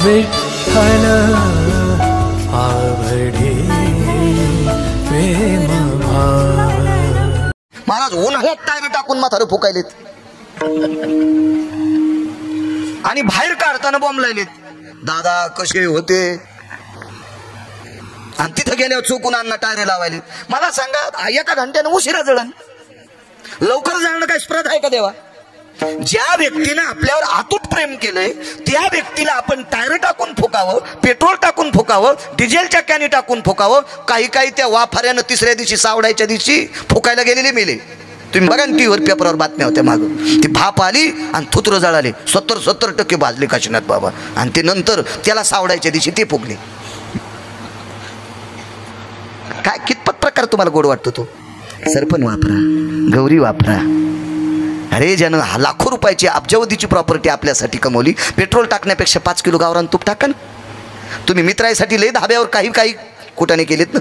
विठ्ठल आवडे प्रेम भाव। महाराज उन्हाळ्यात टायर टाकून म्हातारं फुकायलेत आणि बाहेर काढताना बॉम्ब लायलेत। दादा कसे होते आणि तिथं गेल्यावर चुकून अण्णा टायर लावायले। मला सांगा एका घंट्यानं उशिरा जळण लवकर जाणं काय स्पर्धा आहे का देवा? ज्या व्यक्तीने आपल्यावर अतूट प्रेम केलंय त्या व्यक्तीला आपण टायर टाकून फुकावं, पेट्रोल टाकून फुकावं, डिझेलच्या कॅनी टाकून फुकावं। काही काही त्या वाफाऱ्यानं तिसऱ्या दिवशी सावडायच्या दिवशी फुकायला गेलेले मेले। तुम्ही बघा ना टीव्हीवर पेपरवर बातम्या होत्या माग, ती भाप आली आणि थुत्र जळाले, 70% भाजले काशीनाथ बाबा आणि ते नंतर त्याला सावडायच्या दिवशी ते फुकले। काय कितपत प्रकार तुम्हाला गोड वाटतो तो? सरपण वापरा, गौरी वापरा। अरे ज्यानं लाखो रुपयाची अब्जावधीची प्रॉपर्टी आपल्यासाठी कमवली, पेट्रोल टाकण्यापेक्षा 5 किलो गावरान तूप टाका ना। तुम्ही मित्रासाठी लय धाब्यावर काही काही कुटाने केलेत ना,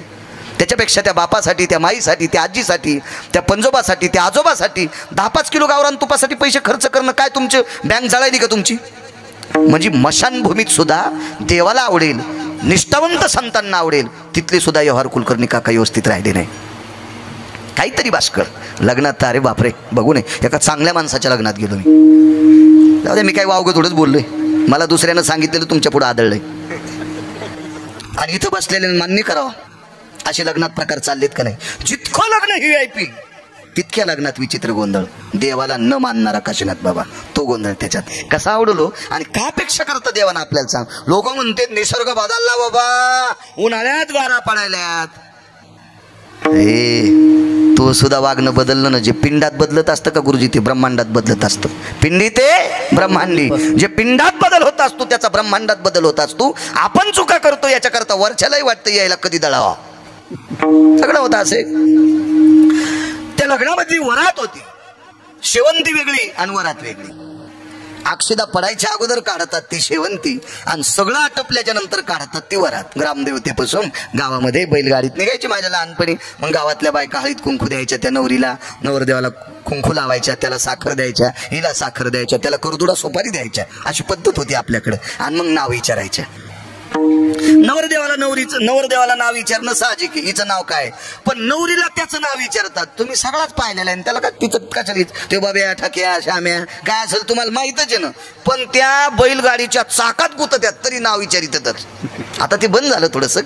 त्याच्यापेक्षा त्या बापासाठी, त्या माईसाठी, त्या आजीसाठी, त्या पंजोबासाठी, त्या आजोबासाठी 10-5 किलो गावरान तुपासाठी पैसे खर्च करणं काय तुमची बँक जळायली का तुमची? म्हणजे मशानभूमीत सुद्धा देवाला आवडेल, निष्ठावंत संतांना आवडेल, तिथले सुद्धा व्यवहार कुलकर्णी काका व्यवस्थित राहिले नाही। काहीतरी बाष्कळ लग्नात, अरे बापरे बघू नये, एका चांगल्या माणसाच्या लग्नात गेलो मी। जाऊ दे, मी काय वावगं थोडंच बोललोय, मला दुसऱ्यानं सांगितलेलं तुमच्या पुढे आदळलंय आणि इथं बसलेले मान्य करावं। असे लग्नात प्रकार चाललेत का नाही? जितकं लग्न VIP तितक्या लग्नात विचित्र गोंधळ। देवाला न मानणारा काशीनाथ बाबा, तो गोंधळ त्याच्यात कसा आवडलो आणि काय अपेक्षा करतं देवानं आपल्याला सांग? लोक म्हणते निसर्ग बदलला बाबा, उन्हाळ्यात गारा पडायल्यात। तो सुद्धा वागणं बदललं ना, जे पिंडात बदलत असतं का गुरुजी ते ब्रह्मांडात बदलत असतं। पिंडी ते ब्रह्मांडी, जे पिंडात बदल होत असतो त्याचा ब्रह्मांडात बदल होत असतो। आपण चुका करतो याच्याकरता वरच्यालाही वाटतं यायला कधी दळावा, सगळं होतं असे। त्या लग्नामधली वरात होती, शेवंती वेगळी आणि वरात वेगळी। अक्षदा पडायच्या अगोदर काढतात ती शेवंती आणि सगळं आटपल्याच्या नंतर काढतात ती वरात। ग्रामदेवतेपासून गावामध्ये बैलगाडीत निघायची माझ्या लहानपणी, मग गावातल्या बायका हळीत कुंकू द्यायच्या त्या नवरीला, नवरदेवाला कुंकू लावायच्या, त्याला साखर द्यायच्या, हिला साखर द्यायच्या, त्याला करदुडा सुपारी द्यायच्या, अशी पद्धत होती आपल्याकडे। आणि मग नाव विचारायच्या नवरदेवाला नाव विचारणं साहजिक आहे, हिचं नाव काय, पण नवरीला त्याचं नाव विचारतात। तुम्ही सगळाच पाहिलेलं आहे, त्याला काय तिचं कशाला ते बाब्या ठक्या श्याम्या काय असेल तुम्हाला माहितच आहे ना, पण त्या बैलगाडीच्या चाकात गुतत्यात तरी नाव विचारितच। आता ते बंद झालं थोडंसं,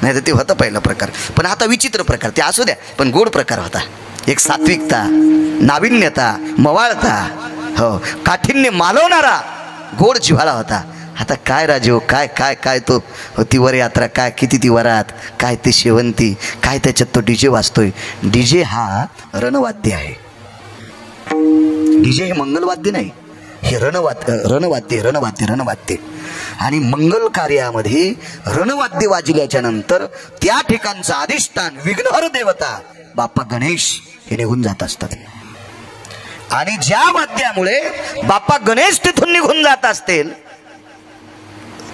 नाही तर ते होतं पहिला प्रकार, पण आता विचित्र प्रकार ते असू द्या, पण गोड प्रकार होता। एक सात्विकता, नाविन्यता, मवाळता, हो काठिण्य मालवणारा गोड जिव्हाळा होता। आता काय राजो, काय काय काय तो ती वर यात्रा, काय किती ती वरात, काय ती शेवंती, काय त्याच्यात तो डीजे वाजतोय। डीजे हा रणवाद्य आहे, डीजे हे मंगलवाद्य नाही, हे रणवाद्य। आणि मंगल कार्यामध्ये रणवाद्य वाजल्याच्या नंतर त्या ठिकाणचं अधिष्ठान विघ्नहर देवता बाप्पा गणेश हे निघून जात असतात। आणि ज्या वाद्यामुळे बाप्पा गणेश तिथून निघून जात असतील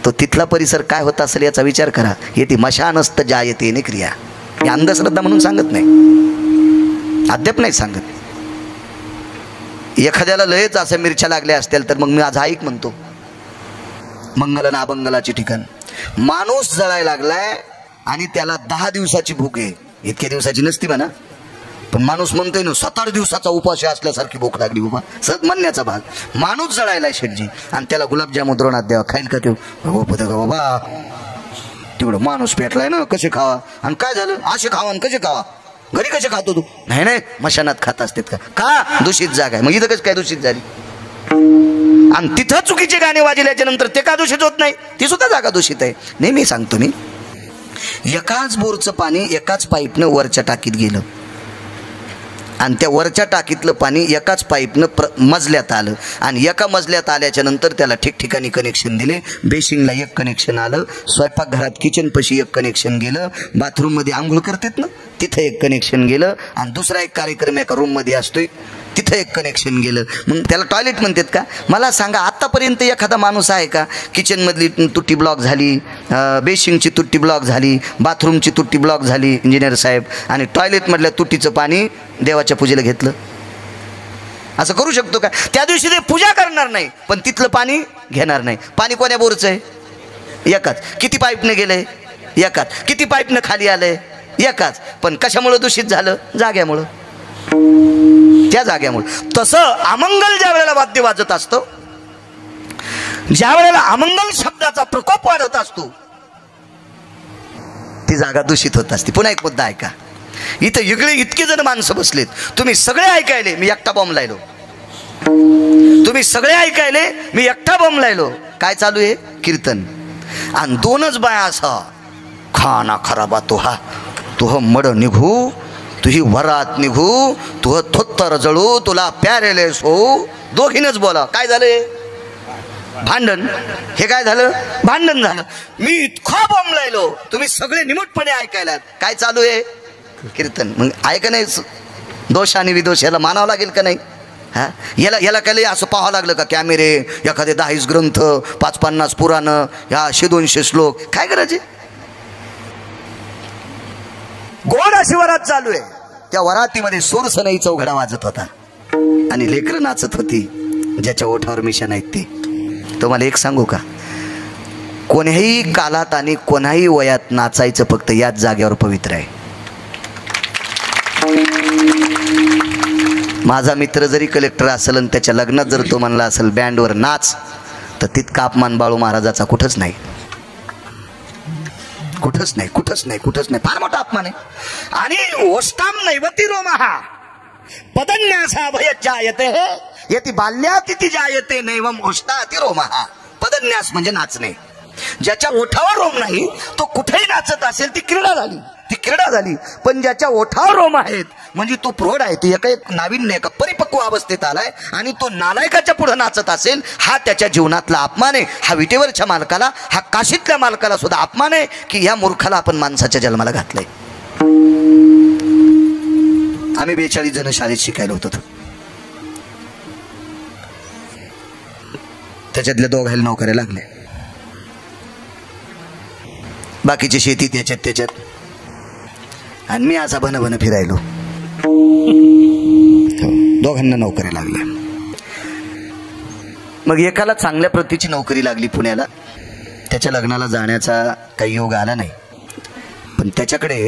तो तिथला परिसर काय होता असेल याचा विचार करा। येते मशानस्त जायते ने क्रिया, ही अंधश्रद्धा म्हणून सांगत नाही, अद्याप नाही सांगत। एखाद्याला लयच असं मिरच्या लागल्या असतील तर मग मी आज ऐक म्हणतो, मंगल ना अबंगलाचे ठिकाण। माणूस जळायला लागलाय आणि त्याला 10 दिवसाची भूक आहे, इतक्या दिवसाची नसती म्हणा, पण माणूस म्हणतोय ना 7-8 दिवसाचा उपास असल्यासारखी भूक लागली बाबा, सत म्हणण्याचा भाग। माणूस जळायला शेटजी आणि त्याला गुलाबजाम द्रोणात द्यावा, खाईल का तो बाबा? तेवढं माणूस पेटलाय ना, कसे खावा आणि काय झालं, असे खावा आणि कसे खावा, घरी कसे खातो तू? नाही मशानात खात असतात का दूषित जागा आहे, मग इथं कसं काय दूषित झाली? आणि तिथं चुकीचे गाणे वाजल्याच्या नंतर ते का दूषित होत नाही? ती सुद्धा जागा दूषित आहे। नेहमी सांगतो मी, एकाच बोरचं पाणी एकाच पाईपनं वरच्या टाकीत गेलं आणि त्या वरच्या टाकीतलं पाणी एकाच पाईपनं मजल्यात आलं आणि एका मजल्यात आल्याच्या नंतर त्याला ठिकठिकाणी कनेक्शन दिले। बेसिंगला एक कनेक्शन आलं, स्वयंपाकघरात किचनपाशी एक कनेक्शन गेलं, बाथरूममध्ये आंघोळ करतात ना तिथं एक कनेक्शन गेलं आणि दुसरा एक कार्यक्रम एका रूममध्ये असतोय तिथं एक कनेक्शन गेलं, मग त्याला टॉयलेट म्हणतात का? मला सांगा आतापर्यंत एखादा माणूस आहे का किचनमधली तुट्टी ब्लॉक झाली, बेसिंगची तुट्टी ब्लॉक झाली, बाथरूमची तुट्टी ब्लॉक झाली इंजिनियर साहेब, आणि टॉयलेटमधल्या तुट्टीचं पाणी देवाच्या पूजेला घेतलं? असं करू शकतो का? त्या दिवशी ते पूजा करणार नाही पण तिथलं पाणी घेणार नाही। पाणी कोण्या बोरचं आहे? एकाच. किती पाईपने गेले? एकाच. किती पाईपने खाली आले? एकाच. पण कशामुळे दूषित झालं? जाग्यामुळं, त्या जाग्यामुळे. तसं अमंगल ज्या वेळेला वाद्य वाजत असतं, ज्या वेळेला अमंगल शब्दाचा प्रकोप वाढत असतो, ती जागा दूषित होत असते. पुन्हा एक मुद्दा ऐका. इथं इतकी जण माणसं बसलेत, तुम्ही सगळे ऐकायले, मी एकटा बॉम्ब लायलो. तुम्ही सगळे ऐकायले, मी एकटा बॉम्ब लायलो. काय चालू आहे? कीर्तन. आणि दोनच बाया असा, खाना खराबा तुह मड निघू, तुही वरात निघू, तुह थोत्तर जळू, तुला प्यारेले सो. दोघीनच बोला. काय झालंय? भांडण. हे काय झालं? भांडण झालं. मी इतका बॉम्ब लायलो, तुम्ही सगळे निमूटपणे ऐकायला. काय चालू आहे? कीर्तन. मग ऐका नाही, दोष आणि विदोष याला मानावं लागेल का नाही? हा, याला काय असं पाहावं लागलं का? कॅमेरे, एखादे 10 ग्रंथ, 50 पुराणं, ह्या 100-200 श्लोक, काय करायचे? गोड अशी वरात चालू आहे. त्या वरातीमध्ये सुरसनई चौघडा वाजत होता आणि लेकरं नाचत होती, ज्याच्या ओठावर मिशन आहेत ते. तुम्हाला एक सांगू का? कोण्याही कालात आणि कोणाही वयात नाचायचं फक्त याच जागेवर पवित्र आहे. माझा मित्र जरी कलेक्टर असेल आणि त्याच्या लग्नात जर तो म्हणला असेल बँडवर नाच, तर तितका अपमान बाळू महाराजाचा कुठंच नाही, कुठंच नाही, कुठंच नाही, कुठंच नाही. फार मोठा अपमान आहे. आणि ओष्टाम नैवती रोमहा पदन्यासा भयजायते यति बाल्यातिथी जायते नैवम ओष्टाति रोमहा. पदन्यास म्हणजे नाचणे. ज्याच्या ओठावर रोम नाही तो कुठेही नाचत असेल, ती क्रीडा झाली, ती क्रीडा झाली. पण ज्याच्या ओठावर रोम आहेत म्हणजे तो प्रौढ आहे, तो एक नाविन्य, एका परिपक्व अवस्थेत आलाय आणि तो नालायकाच्या पुढे नाचत असेल, हा त्याच्या जीवनातला अपमान आहे. हा विटेवरच्या मालकाला, हा काशीतल्या मालकाला सुद्धा अपमान आहे की या मूर्खाला आपण माणसाच्या जन्माला घातलंय. आम्ही 42 जण शाळेत शिकायला होतो. त्याच्यातल्या दोघायला नोकऱ्या लागल्या, बाकीची शेती त्याच्यात, आणि मी असा भन फिरायलो. दोघांना नोकऱ्या लागल्या. मग एकाला चांगल्या प्रतीची नोकरी लागली पुण्याला. त्याच्या लग्नाला जाण्याचा काही योग आला नाही, पण त्याच्याकडे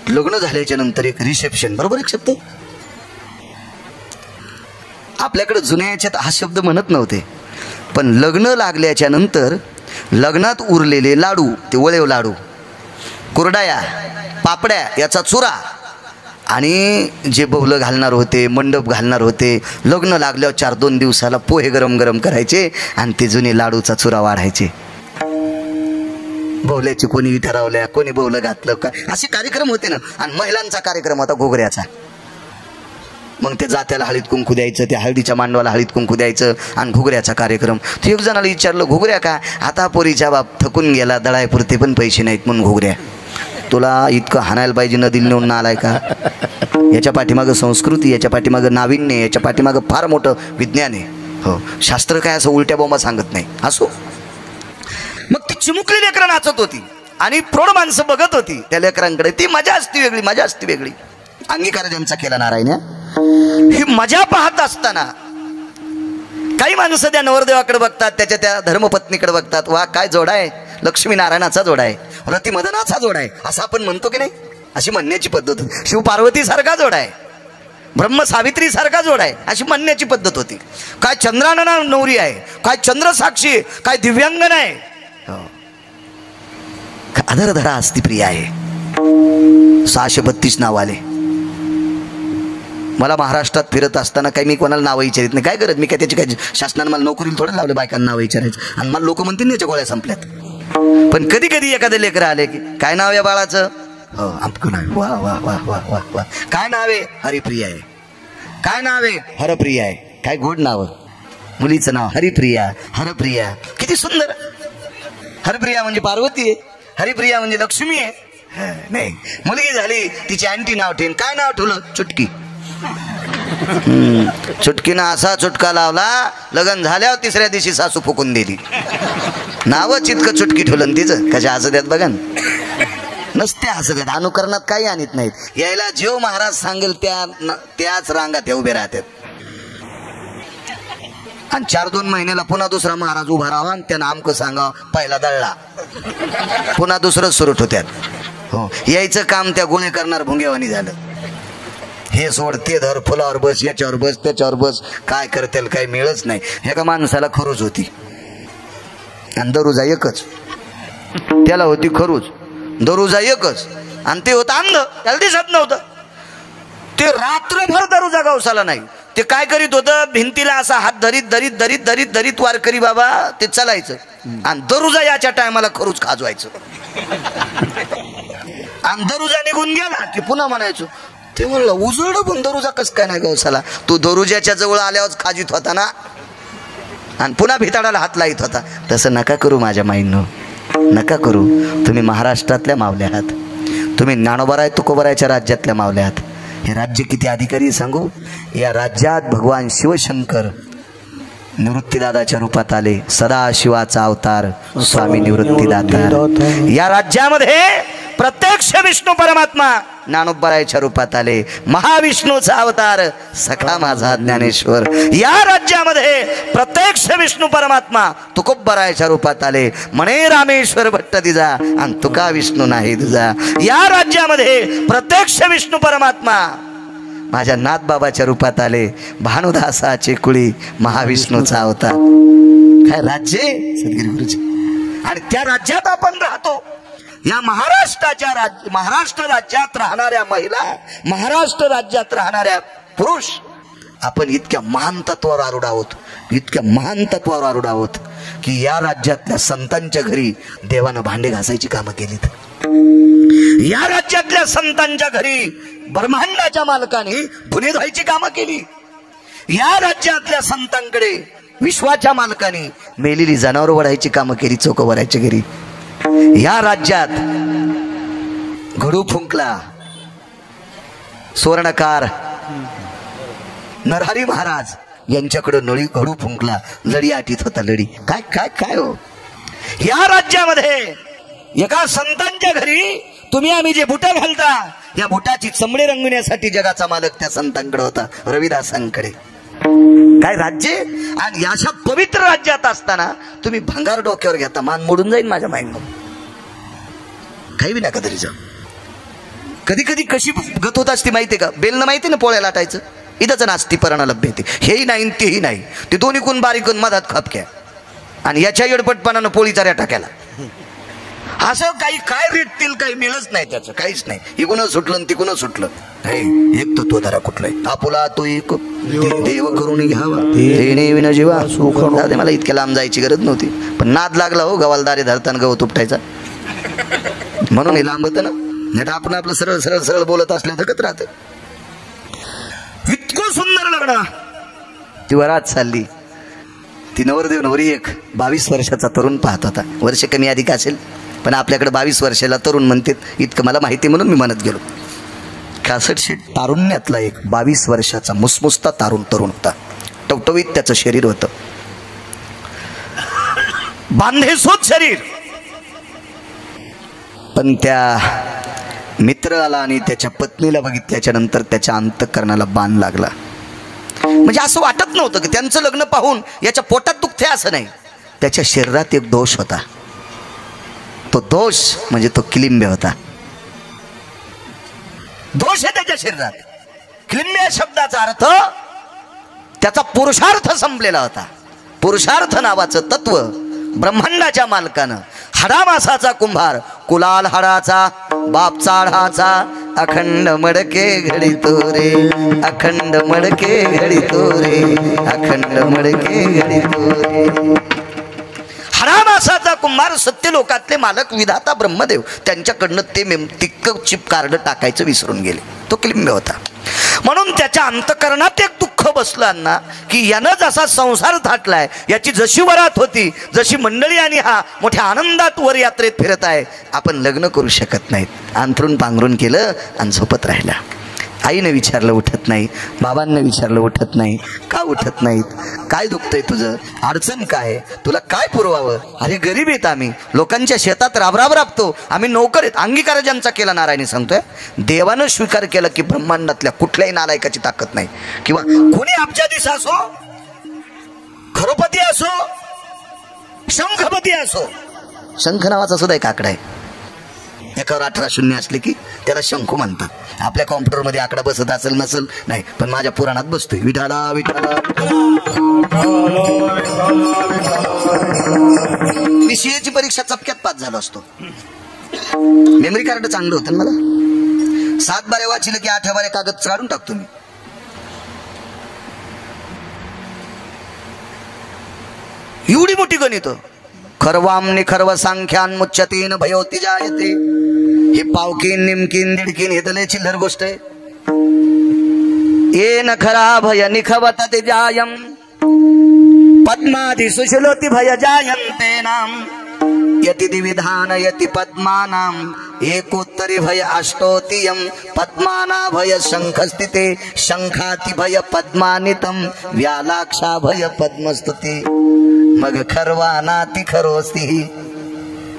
लग्न झाल्याच्या नंतर एक रिसेप्शन, बरोबर एक शब्द आपल्याकडे जुन्या याच्यात हा शब्द म्हणत नव्हते, पण लग्न लागल्याच्या नंतर लग्नात उरलेले लाडू, ते वळेव लाडू, कुरडाया, पापड्या, याचा चुरा, आणि जे बवलं घालणार होते, मंडप घालणार होते, लग्न लागल्यावर 4-2 दिवसाला पोहे गरम गरम करायचे आणि ते जुने लाडूचा चुरा वाढायचे. बवल्याची कोणी ठरवल्या, कोणी बवलं घातलं का, असे कार्यक्रम होते ना. आणि महिलांचा कार्यक्रम होता घोगऱ्याचा. मग ते जात्याला हळीत कुंकू द्यायचं, त्या हळदीच्या मांडवाला हळीत कुंकू द्यायचं, आणि घुगऱ्याचा कार्यक्रम. ते एक जणाला विचारलं, घुगऱ्या का? आता पोरीच्या बाप थकून गेला, दळायपुरते पण पैसे नाहीत म्हणून घुगऱ्या. तुला इतकं हाणायला पाहिजे नदीला नेऊन नालाय का? याच्या पाठीमागं संस्कृती, याच्या पाठीमागं नाविन्य, याच्या पाठीमागं फार मोठं विज्ञान आहे. हो, शास्त्र काय असं उलट्या बोंबा सांगत नाही. असो. मग ती चिमुकली लेकरं नाचत होती आणि प्रौढ माणसं बघत होती त्या लेकरांकडे. ती मजा असती वेगळी, मजा असती वेगळी. अंगीकार ज्यांचा केला नारायण, ही मजा पाहत असताना काही माणसं त्या नवरदेवाकडे बघतात, त्याच्या त्या धर्मपत्नीकडे बघतात. वा, काय जोडा आहे, लक्ष्मी नारायणाचा जोडा आहे, रती मदनाचा जोडा आहे, असं आपण म्हणतो की नाही? अशी म्हणण्याची पद्धत होती. शिव पार्वती सारखा जोडा आहे, ब्रह्म सावित्री सारखा जोडा आहे, अशी म्हणण्याची पद्धत होती. काय चंद्रानना नवरी आहे, काय चंद्रसाक्षी आहे, काय दिव्यांगन आहे, अधरधरा असती प्रिया आहे. 632 नाव आले. मला महाराष्ट्रात फिरत असताना काही मी कोणाला नावं विचारित नाही. काय करत मी? काय त्याची काय शासनाने मला नोकरीला थोडं लावलं बायकांना नावं विचारायचं, आणि मला लोक म्हणतील याच्या गोळ्या संपल्यात. पण कधी कधी एखादं लेकरं आले की काय नाव आहे बाळाचं? हो, आमकं नाव. वा वा वा वा वा वा. काय नाव आहे? हरिप्रिया आहे. काय नाव आहे? हरप्रिया आहे. काय गोड नाव. मुलीचं नाव हरिप्रिया, हरप्रिया, किती सुंदर. हरप्रिया म्हणजे पार्वती आहे, हरिप्रिया म्हणजे लक्ष्मी आहे. नाही, मुलगी झाली तिची अँटी नाव ठेवून काय नाव ठेवलं? चुटकी. चुटकीनं असा चुटका लावला, लग्न झाल्यावर 3ऱ्या दिवशी सासू फुकून दिली. नावच इतकं चुटकी ठेवलं तिचं. कशा हसत आहेत बघा. नसते हसत आहेत, अनुकरणात काही आणत नाहीत. यायला जेव महाराज सांगेल त्याच रांगात हे उभे राहतात. आणि 4-2 महिन्याला पुन्हा दुसरा महाराज उभा राहा आणि त्यानं आमकं सांगा पहिला दळला, पुन्हा दुसरं सुरू होत्यात. हो, यायचं काम त्या गोळे करणार भुंगेवानी झालं. हे सोड ते धर, फुलावर बस, याच्यावर बस, त्याच्यावर बस, काय करतेल काही मिळच नाही. एका माणसाला खरूज होती आणि दरुजा एकच, त्याला होती खरूज, दरुजा एकच, आणि ते होतं अंध, त्याला दिसत नव्हतं. ते रात्रभर दरुजा गवसाला नाही. ते काय करीत होतं, भिंतीला असा हात धरीत धरीत धरीत धरीत धरीत वारकरी बाबा ते चालायचं आणि दरुजा याच्या टायमाला खरूज खाजवायचं. आणि दरुजा निघून गेला की पुन्हा म्हणायचो. ते म्हणलं उजळ पण दरुजा कस काय नाही गवसाला. तू दरुजाच्या जवळ आल्यावर खाजीत होता ना आणि पुन्हा भिताडाला हात लाईत होता. तसं नका करू माझ्या माईंनो, नका करू. तुम्ही महाराष्ट्रातल्या मावल्या आहात, तुम्ही ज्ञानोबाराय तुकोबारायच्या राज्यातल्या मावल्या आहात. हे राज्य किती अधिकारी सांगू. या राज्यात भगवान शिवशंकर निवृत्तीदादाच्या रूपात आले. सदाशिवाचा अवतार स्वामी निवृत्तीदाता. या राज्यामध्ये प्रत्यक्ष विष्णू परमात्मा ज्ञानोबारायच्या रूपात आले. महाविष्णूचा अवतार सखा माझा ज्ञानेश्वर. या राज्यामध्ये प्रत्यक्ष विष्णू परमात्मा तुकोबारायच्या रूपात आले. म्हणे रामेश्वर भट्ट दिजा आणि तुका विष्णू नाही तुझा. या राज्यामध्ये प्रत्यक्ष विष्णू परमात्मा माझ्या नाथबाबाच्या रूपात आले. भानुदासाचे कुळी महाविष्णूचा अवतार. काय राज्य सद्गिरी गुरुजी. आणि त्या राज्यात आपण राहतो. या महाराष्ट्र राज्यात राहणाऱ्या महिला, महाराष्ट्र राज्यात राहणाऱ्या पुरुष, आपण इतक्या महान तत्वावर आरूढ आहोत, इतक्या महान तत्वावर आरूढ आहोत की या राज्यातल्या संतांच्या घरी देवानं भांडे घासायची कामं केलीत. या राज्यातल्या संतांच्या घरी ब्रह्मांडाच्या मालकाने धुणे धुवायची कामं केली. या राज्यातल्या संतांकडे विश्वाच्या मालकाने मेलेली जनावर वढायची कामं केली चोकोबारायच्या घरी. या राज्यात घडू फुंकला सुवर्णकार नरहरी महाराज यांच्याकडे नळी घडू फुंकला. लढी आटीत होता लढी. काय काय काय हो. या राज्यामध्ये एका संतांच्या घरी तुम्ही आम्ही जे बुटा घालता, या बुटाची चमडे रंगविण्यासाठी जगाचा मालक त्या संतांकडे होता, रविदासांकडे. काय राज्य. आणि अशा पवित्र राज्यात असताना तुम्ही भंगार डोक्यावर घेता. मान मोडून जाईल माझ्या माइंड. काही बी नका तरी जा. कधी कधी कशी गत होत असते माहितीये का. बेलनं माहिती ना पोळ्या लाटायचं. इथंच नास्ती पराणा लभ्य येते. हेही नाही तेही नाही. ते दोन्ही कोण बारीक मधात खपक्या आणि याच्या येडपटपणानं पोळीचा रेटा केला. असं काही काय रेटतील काही मिळच नाही. त्याचं काहीच नाही. इकडून सुटलं तिकडून सुटलं. एक तत्व धरा कुठलंय आपुला तो एक देव करून घ्यावा देणे विना जीवा सुख. मला इतक्या लांब जायची गरज नव्हती, पण नाद लागला हो. गवालदारी धरताना गवत उपटायचा म्हणून हे लांब होतं ना. नाही तर आपण आपलं सरळ सरळ सरळ बोलत असल्या थकत राहत. इतकं सुंदर लग्न. ती वरात चालली. ती नवरदेव नवरी एक 22 वर्षाचा तरुण पाहत होता. वर्ष कमी अधिक असेल पण आपल्याकडे 22 वर्षाला तरुण म्हणतात. इतकं मला माहिती म्हणून मी म्हणत गेलो. 61 तारुण्यातला एक 22 वर्षाचा मुसमुसता तरुण होता. टवटवीत त्याचं शरीर होतं, बांधेसूत शरीर. पण त्या मित्राला आणि त्याच्या पत्नीला बघितल्याच्या नंतर त्याच्या अंतःकरणाला बाण लागला. म्हणजे असं वाटत नव्हतं की त्यांचं लग्न पाहून याच्या पोटात दुखते असं नाही. त्याच्या शरीरात एक दोष होता. तो दोष म्हणजे तो किलिंब्य होता. दोष आहे त्याच्या शरीरात. किलिंब्य शब्दाचा अर्थ त्याचा पुरुषार्थ संपलेला होता. पुरुषार्थ नावाचं तत्व ब्रह्मांडाच्या मालकानं हाडामासाचा कुंभार कुलाल हाडाचा बाप चाढाचा अखंड मडके घडितो रे अखंड मडके घडितो रे अखंड मडके घडितो रे. हाडामासाचा कुंभार सत्यलोकातले मालक विधाता ब्रह्मदेव त्यांच्याकडनं ते तिक्क चिप कार्ड टाकायचं विसरून गेले. तो किलिंब्य होता. म्हणून त्याच्या अंतःकरणात एक दुःख बसलं अण्णा की यानं जसा संसार थाटलाय, याची जशी वरात होती, जशी मंडळी आणि हा मोठ्या आनंदात वर यात्रेत फिरत आहे, आपण लग्न करू शकत नाहीत. अंथरून पांघरून केलं आणि झोपत राहिला. आईने विचारलं उठत नाही, बाबांना विचारलं उठत नाही. का उठत नाहीत? काय दुखतंय तुझं? अडचण काय? तुला काय पुरवावं? अरे गरीब आहेत आम्ही, लोकांच्या शेतात राबराब राबतो, आम्ही नोकर आहेत. अंगीकार ज्यांचा केला नारायणी सांगतोय. देवानं स्वीकार केला की ब्रह्मांडातल्या कुठल्याही नालायकाची ताकद नाही किंवा कोणी अब्जाधीश असो, खरोपती असो शंखपती असो, शंख नावाचा सुद्धा एक आकडा आहे, एकावर 18 शून्य असले की त्याला शंख म्हणतात. आपल्या कॉम्प्युटरमध्ये आकडा बसत असेल नसेल नाही, पण माझ्या पुराणात बसतोय. विठाला विठाला. मी सीएची परीक्षा चपक्यात पास झालो असतो. मेमरी कार्ड चांगलं होतं मला. 7 बारे वाचिलं की 8 बारे कागद काढून टाकतो मी. एवढी मोठी गणित. खरवाम निखर्व सांख्यान मुच्यतीन भयोती जायते. हे पावकीन निमकीन दीडकीन हे तर लय चिल्लर गोष्ट आहे. ये न खरा भय निखवत ते जायम पद्मादि सुशलोति भय जायन्ते नाम यति दिविधान यति पद्मानाम एकोत्तरी भय अष्टोतियम पद्माना भय शंखस्थिते शंखाति भय पद्मानितम व्यालाक्षा भय पद्मस्तुते मग खरवानाति खरोस्ती.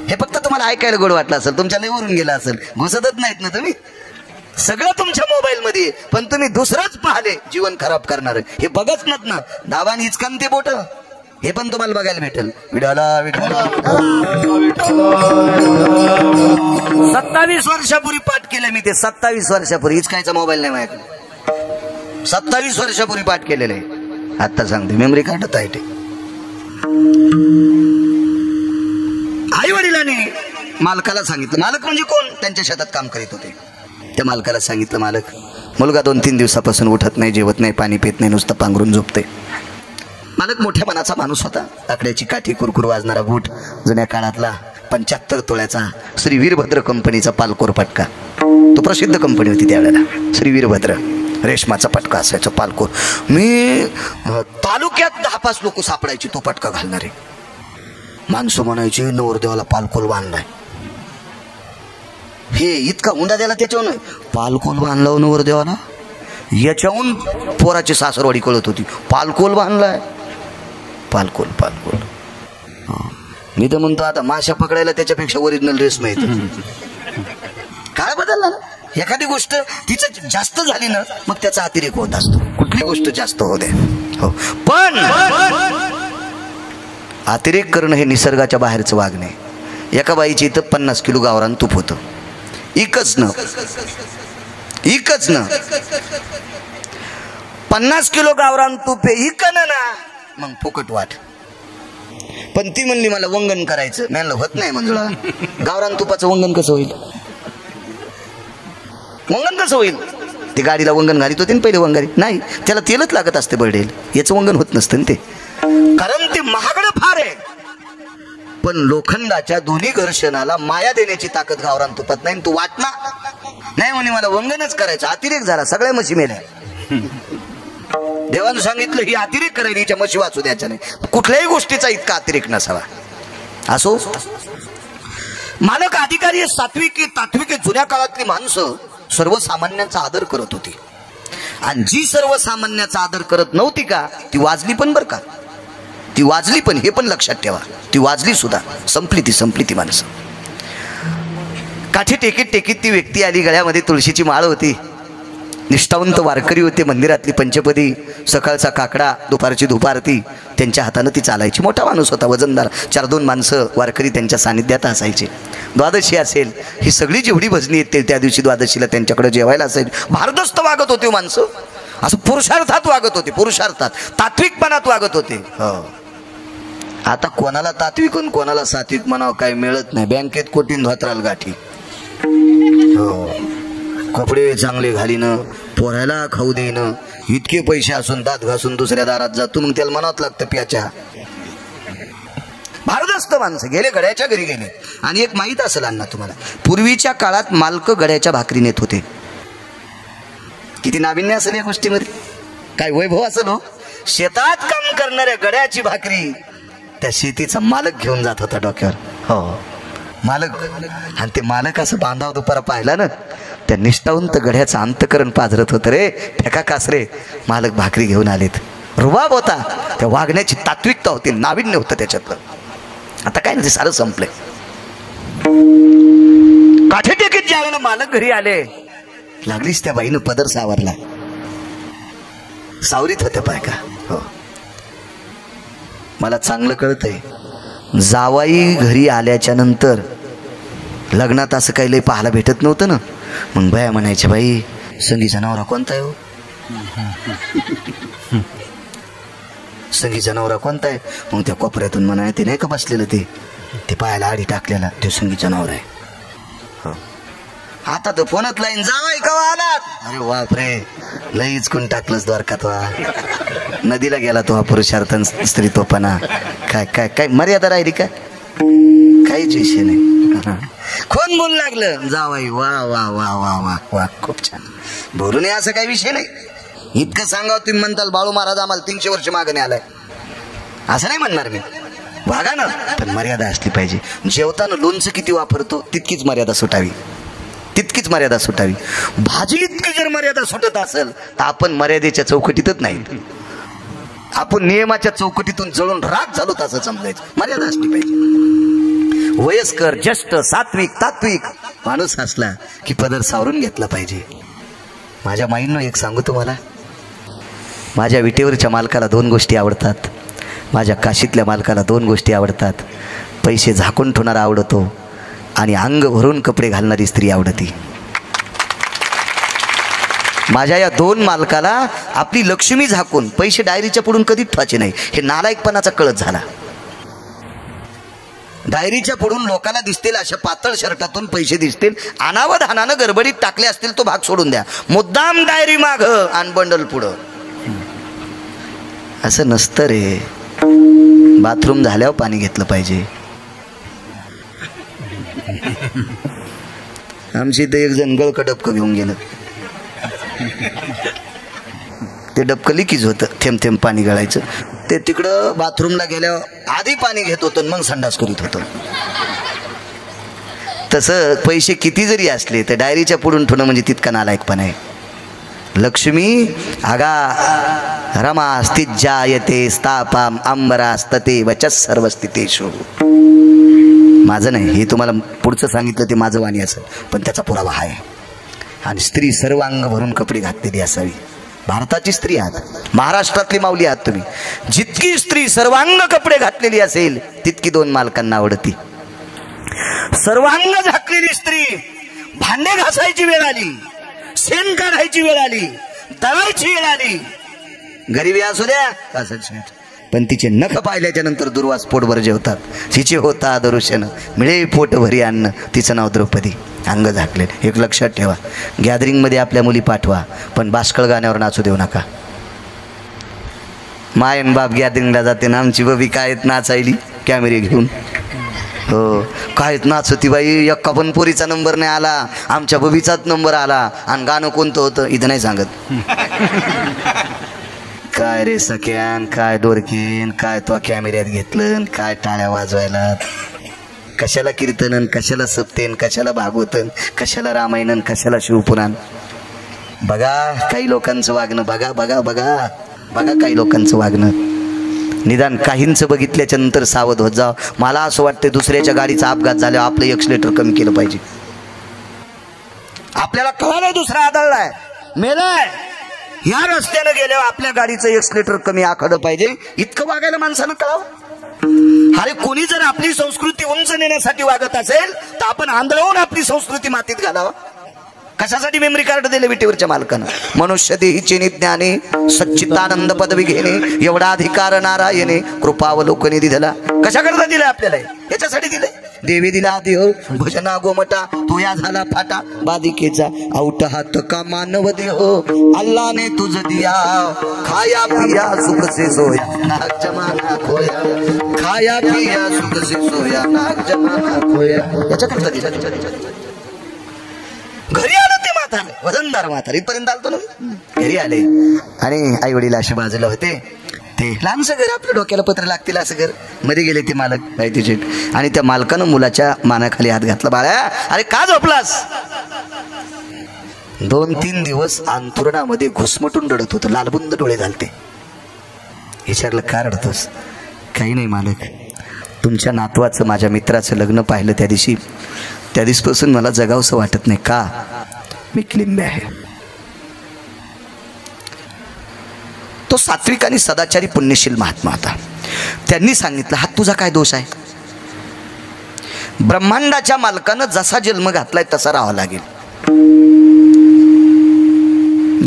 हे फक्त तुम्हाला ऐकायला गोड वाटलं असेल, तुमच्या लेवरून गेला असेल, घुसतच नाहीत ना तुम्ही. सगळं तुमच्या मोबाईल मध्ये, पण तुम्ही दुसरंच पाहिले जीवन खराब करणार. हे बघत नात ना दाबान हिचकन ते बोट, हे पण तुम्हाला बघायला भेटेल. विठाला विठाला. 27 वर्षापूर्वी पाठ केलं मी ते. 27 वर्षापूर्वी. हिचकायचा मोबाईल नाही माझ्याकडे. 27 वर्षापूर्वी पाठ केलेलं आहे. आता सांगते मेमरी कार्ड आहे ते. आई वडिलांनी मालकाला सांगितलं. मालक म्हणजे कोण? त्यांच्या शेतात काम करीत होते. त्या मालकाला सांगितलं, मालक मुलगा 2-3 दिवसापासून उठत नाही, जेवत नाही, पाणी पित नाही, नुसतं पांघरून झोपते. मालक मोठ्या मनाचा माणूस होता. आकड्याची काठी, कुरकुर वाजणारा बूट, जुन्या काळातला 75 तोळ्याचा श्री वीरभद्र कंपनीचा पालकोर पटका. तो प्रसिद्ध कंपनी होती त्यावेळेला, श्री वीरभद्र. रेशमाचा पटका असायचा पालकोर. मी तालुक्यात 10-5 लोक सापडायची तो पटका घालणारे. माणसं म्हणायची नवरदेवाला पालकोल बांधलाय. हे इतका हुंडा द्यायला त्याच्यावर नाही, पालकोल बांधला नवरदेवाला. याच्याहून पोराची सासरवाडी कळत होती. पालकोल बांधलाय. पालकोल पालकोल. मी तर म्हणतो आता माशा पकडायला त्याच्यापेक्षा ओरिजिनल ड्रेस माहिती. काय बदलला ना? एखादी गोष्ट तिचं जास्त झाली ना मग त्याचा अतिरेक होत असतो. कुठली गोष्ट जास्त होते हो, पण अतिरेक करणं हे निसर्गाच्या बाहेरचं वागणे. एका बाईची इथं 50 किलो गावरान तूप होतं. इकच न 50 किलो गावरान तूप आहे. इकन ना मग फुकट वाट. पण ती म्हणली मला वंगण करायचं. म्हणलं होत नाही मंजुळा. गावरान तुपाचं वंगण कसं होईल? वंगण कसं होईल? ती गाडीला वंगण घालीत होते पहिले. वंगारी नाही, त्याला तेलच लागत असते बरडेल. याचं वंगण होत नसतं ते, कारण ते महागडं फार आहे. पण लोखंडाच्या दोन्ही घर्षणाला माया देण्याची ताकद गावरान तुपात नाही. तू वाटना नाही म्हणे मला वंगणच करायचं. अतिरेक झाला. सगळ्या म्हशी मेल्या. देवानं सांगितलं ही अतिरेक करायची, हिच्या म्हशी वाचू द्यायच्या नाही. कुठल्याही गोष्टीचा इतका अतिरेक नसावा. असो, मालक अधिकारी सात्विकी तात्विकी जुन्या काळातली माणसं सर्वसामान्यांचा आदर करत होती. आणि जी सर्वसामान्याचा आदर करत नव्हती का ती वाजली पण बरं का. ती वाजली पण, हे पण लक्षात ठेवा. ती वाजली सुद्धा. संपली ती माणसं. काठी टेकीत टेकीत ती व्यक्ती आली. गळ्यामध्ये तुळशीची माळ होती. निष्ठावंत वारकरी होते. मंदिरातली पंचपदी, सकाळचा काकडा, दुपारची धुपारती त्यांच्या हातानं ती चालायची. मोठा माणूस होता, वजनदार. 4-2 माणसं वारकरी त्यांच्या सानिध्यात असायचे. द्वादशी असेल, ही सगळी जेवढी भजनी येते त्या दिवशी द्वादशीला त्यांच्याकडे जेवायला असायची. भारदस्त वागत होते माणसं. असं पुरुषार्थात वागत होते. पुरुषार्थात, तात्विकपणात वागत होते. आता कोणाला तात्विक आणि कोणाला सात्विक म्हणावं काही मिळत नाही. बँकेत कोटीन धोत्राल गाठी. कपडे चांगले घालीनं, पोरायला खाऊ देणं, इतके पैसे असून दात घासून दुसऱ्या दारात जातो. मग त्याला मनात लागतं प्याच्या. भारदस्त माणसं गेले, गड्याच्या घरी गेले. आणि एक माहीत असेल अण्णा तुम्हाला, पूर्वीच्या काळात मालक गड्याच्या भाकरी नेत होते. किती नाविन्य असेल या गोष्टीमध्ये, काय वैभव असेल हो. शेतात काम करणाऱ्या गड्याची भाकरी त्या शेतीचा मालक घेऊन जात होता डोक्यावर. हो, मालक. आणि ते मालक असं बांधाव दुपारा पाहिला ना, त्या निष्ठावंत गड्याचं अंतकरण पाजरत होतं रे. फेका कासरे मालक भाकरी घेऊन आलेत. रुबाब होता, त्या वागण्याची तात्विकता होती, नाविन्य होतं त्याच्यातलं. आता काय नाही, सारं संपलंय. काठी टेकीत ज्यावेळेला मालक घरी आले, लागलीच त्या बाईनं पदर सावरला. सावरीत होत्या बायका. हो, मला चांगलं कळतंय, जावाई घरी आल्याच्या नंतर लग्नात असं काही लय पाहायला भेटत नव्हतं ना. मग बाया म्हणायच्या, बाई संगीचा नवरा कोणता आहे हो, संगीचा नवरा कोणता आहे. मग त्या कोपऱ्यातून म्हणा ते नाही का बसलेलं ते पायाला आडी टाकलेला तो संगीचा नवरा आहे. आता तर फोनात लाईन, जावाई कवा आलात. अरे बापरे, लईच कोण टाकलंच द्वारकात वा. नदीला गेला तो हा पुरुषार्थ स्त्री तोपणा. काय काय काय मर्यादा राहिली का, काहीच विषय नाही. कोण बोलू लागलं, जावाई वा वा वा वा वा वा, खूप छान बोलून, असं काही विषय नाही. इतकं सांगावं तुम्ही म्हणताल बाळू महाराज आम्हाला 300 वर्ष मागणे आलाय, असं नाही म्हणणार मी, वागा ना, पण मर्यादा असली पाहिजे. जेवताना लोणचं किती वापरतो तितकीच मर्यादा सुटावी, तितकीच मर्यादा सुटावी. भाजी इतकी जर मर्यादा सुटत असेल तर आपण मर्यादेच्या चौकटीतच नाही, आपण नियमाच्या चौकटीतून जळून राग झालो असं समजायचं. मर्यादा असली पाहिजे. वयस्कर, ज्येष्ठ, सात्विक, तात्विक माणूस असला की पदर सावरून घेतला पाहिजे. माझ्या माईंनो एक सांगू तुम्हाला, माझ्या विटेवरच्या मालकाला 2 गोष्टी आवडतात, माझ्या काशीतल्या मालकाला 2 गोष्टी आवडतात. पैसे झाकून ठेवणारा आवडतो आणि अंग भरून कपडे घालणारी स्त्री आवडती. माझ्या या 2 मालकाला आपली लक्ष्मी झाकून पैसे डायरीच्या पुढून कधीच ठेवायचे नाही. हे नालायकपणाचा कळत झाला. डायरीच्या पुढून लोकांना दिसतील अशा पातळ शर्टातून पैसे दिसतील, अनावधानानं गडबडीत टाकले असतील तो भाग सोडून द्या. मुद्दाम डायरी माग आणि बंडल पुढं, असं नसतं रे. बाथरूम झाल्यावर पाणी घेतलं पाहिजे. आमची इथं एक जण गळकं डबकं घेऊन गेलं, ते डबकं लिकीज होतं, थेंब थेंब पाणी गळायचं. ते तिकडं बाथरूमला गेल्यावर आधी पाणी घेत होतं मग संडास करीत होतं. तसं पैसे किती जरी असले तर डायरीच्या पुढून ठेवणं म्हणजे तितका नालायकपणा आहे. लक्ष्मी अगा रमा स्थिज्जायते स्थापाम अंबरास्तते वचस सर्वस्थितेषु. माझं नाही हे, तुम्हाला पुढचं सांगितलं ते माझं वाणी असेल, पण त्याचा पुरावा आहे. आणि स्त्री सर्वांग भरून कपडे घातलेली असावी. भारताची स्त्री आहात, महाराष्ट्रातली माऊली आहात तुम्ही. जितकी स्त्री सर्वांग कपडे घातलेली असेल तितकी 2 मालकांना आवडती. सर्वांग झाकलेली स्त्री, भांडे घासायची वेळ आली, शेण काढायची वेळ आली, दळायची वेळ आली, गरीबी असू द्या घासायची, पण तिचे नख पाहिल्याच्या नंतर दुर्वास पोटभर जेवतात. तिचे होता दरुशन मिळे पोट भरी अन्न, तिचं नाव द्रौपदी. अंग झाकले. एक लक्षात ठेवा, गॅदरिंगमध्ये आपल्या मुली पाठवा पण बाष्कळ गाण्यावर नाचू देऊ नका. मायन बाप गॅदरिंगला जाते ना, आमची बबी काय नाचायली कॅमेरे घेऊन, हो कायच नाचती बाई. एक्का पण पोरीचा नंबर नाही आला, आमच्या बबीचाच नंबर आला. आणि गाणं कोणतं होतं इथं नाही सांगत. काय रे सख्यान, काय दोरकेन, काय तो कॅमेऱ्यात घेतलं, काय टाळ्या वाजवायला, कशाला कीर्तनन, कशाला सप्तेन, कशाला भागवतन, कशाला रामायणन, कशाला शिवपुराण. बघा काही लोकांचं वागणं, बघा बघा बघा बघा काही लोकांचं वागणं. निदान काहींचं बघितल्याच्या नंतर सावध होत जाव. मला असं वाटतं दुसऱ्याच्या गाडीचा अपघात झाल्यावर आपलं एक्सिलेटर कमी केलं पाहिजे. आपल्याला कळालं दुसरा आदळलाय, मेलाय, ह्या रस्त्यानं गेल्यावर आपल्या गाडीचं एक्सिलेटर कमी आखलं पाहिजे. इतकं वागायला माणसानं कळावं. अरे कोणी जर आपली संस्कृती उंच नेण्यासाठी वागत असेल तर आपण आंधळवून आपली संस्कृती मातीत घालावा. कशासाठी मेमरी कार्ड दिले विटेवरच्या मालकानं? मनुष्य देहीचे निज्ञाने सच्चिदानंद पदवी घेणे एवढा अधिकार नारायणे कृपावलोकने दिला. कशाकरता दिलाय आपल्याला? याच्यासाठी दिलंय. देवी दिला देव भजना गोमटा तो या झाला फाटा बादिकेचा औट हात का मानव देह अल्लाने तुझ दिया खाया पिया सुख से सोया नाग जमाना खोया खाया पिया सुख से सोया नाग जमाना खोया. याच्याकरता दिला. घरी आलं ते म्हातारे, वजनदार म्हातारे, इथपर्यंत आलतो ना. घरी आले आणि आई वडील असे बाजूला होते. ते लहानसं घर, आपल्या डोक्याला पत्र लागतील असं घर. मध्ये गेले ते मालक बायतीचे आणि त्या मालकानं मुलाच्या मानाखाली हात घातला. बाळा अरे का झोपलास? 2-3 दिवस अंतुरणामध्ये घुसमटून रडत होतं, लालबुंद डोळे घालते. विचारलं का रडतोस? काही नाही मालक, तुमच्या नातवाचं माझ्या मित्राचं लग्न पाहिलं त्या दिवशीपासून मला जगावंसं वाटत नाही. का? मी क्लिंबे आहे. तो सात्विक आणि सदाचारी पुण्यशील महात्मा होता. त्यांनी सांगितलं हा तुझा काय दोष आहे? ब्रह्मांडाच्या मालकानं जसा जन्म घातलाय तसा राहावा लागेल.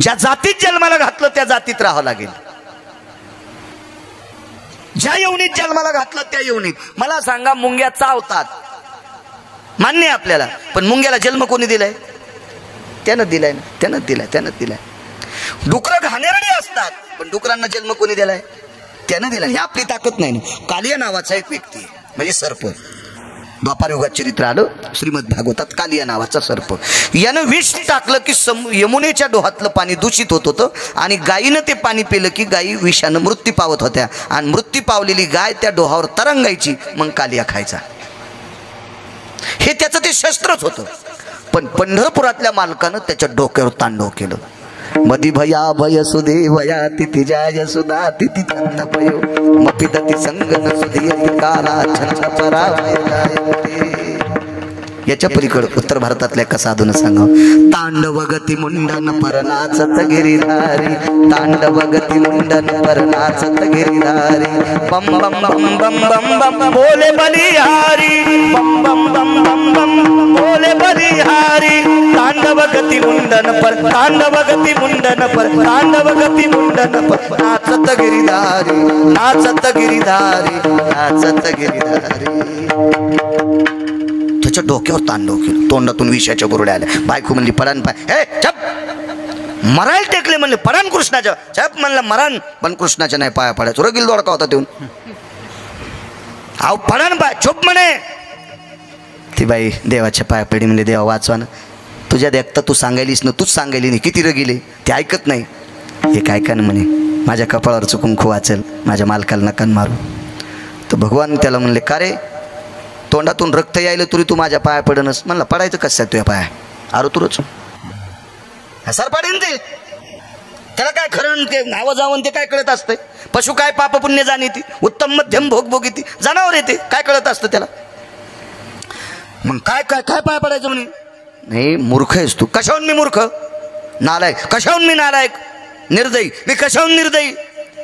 ज्या जातीत जन्माला घातलं त्या जातीत राहावं लागेल. ज्या योनीत जन्माला घातलं त्या योनीत. मला सांगा, मुंग्या चावतात, मान्य आहे आपल्याला, पण मुंग्याला जन्म कोणी दिलाय? त्यानं दिलाय ना, त्यानं दिलाय. डुकरं घाणेरडी असतात, पण डुकरांना जन्म कोणी दिलाय? त्यानं दिलाय. ही आपली ताकद नाही ना. कालिया नावाचा एक व्यक्ती म्हणजे सर्प, द्वापार युगात चरित्र आलं श्रीमद भागवतात. कालिया नावाचा सर्प, यानं विष टाकलं की यमुनेच्या डोहातलं पाणी दूषित होत होतं आणि गायीनं ते पाणी पिलं की गायी विषानं मृत्यू पावत होत्या आणि मृत्यू पावलेली गाय त्या डोहावर तरंगायची, मग कालिया खायचा. हे त्याचं ते शस्त्रच होतं. पण पंढरपुरातल्या मालकानं त्याच्या डोक्यावर तांडव केलं. मधी भया भय सुदेवया तिथी जाय सुदा तिथी तंत पयो मपिदती संगन सुधिय काला छंद परावय. याच्या पलीकडे उत्तर भारतातल्या एका साधून सांगाव. तांडव गती मुंडन पर नाचत गिरिधारी, तांडव गती मुंडन पर नाचत गिरिधारी, बम बम बम बम बम बम बोले बलिहारी, बम बम बम बम बम बोले बलिहारी. तांडव गती मुंडन पर, तांडव गती मुंडन पर, तांडव गती मुंडन पर नाचत गिरिधारी, नाचत गिरिधारी, नाचत गिरिधारी. त्याच्या डोक्यावर तांडव केलं. तोंडातून विषाच्या गुरड्या आल्या. बायको म्हणली पडान पाय, हे चप, मरायला टेकले म्हणले पडान कृष्णाच्या. चप म्हणलं मरान, पण कृष्णाच्या नाही पाया पडायचं. रगील दोडका होता देऊन, अहो पडान पाय, चुप म्हणे. ती बाई देवाच्या पाया पडी म्हणले देवा वाचवा ना, तुझ्या देखता तू सांगायलीस ना, तूच सांगायली नाही, किती रगिले ते ऐकत नाही. हे काय का म्हणे, माझ्या कपाळावर चुकून खू वाचेल, माझ्या मालकाला नकान मारू. तर भगवान त्याला म्हणले का रे, तोंडातून रक्त यायला तुरी तू माझ्या पाया पडनस. म्हणला पडायचं कसं तुझ्या पाया? अरे तुरच हसार पाडेन ते, त्याला काय खरं ते आवाज आवन ते काय कळत असतंय? पशु काय पाप पुण्य जाणी ती, उत्तम मध्यम भोग भोगी ती, जनावर येते काय कळत असतं त्याला? मग काय काय काय पाया पडायचं म्हणे? नाही मूर्ख आहेस तू. कशाहून मी मूर्ख? नालायक. कशाहून मी नालायक? निर्दयी. मी कशाहून निर्दयी?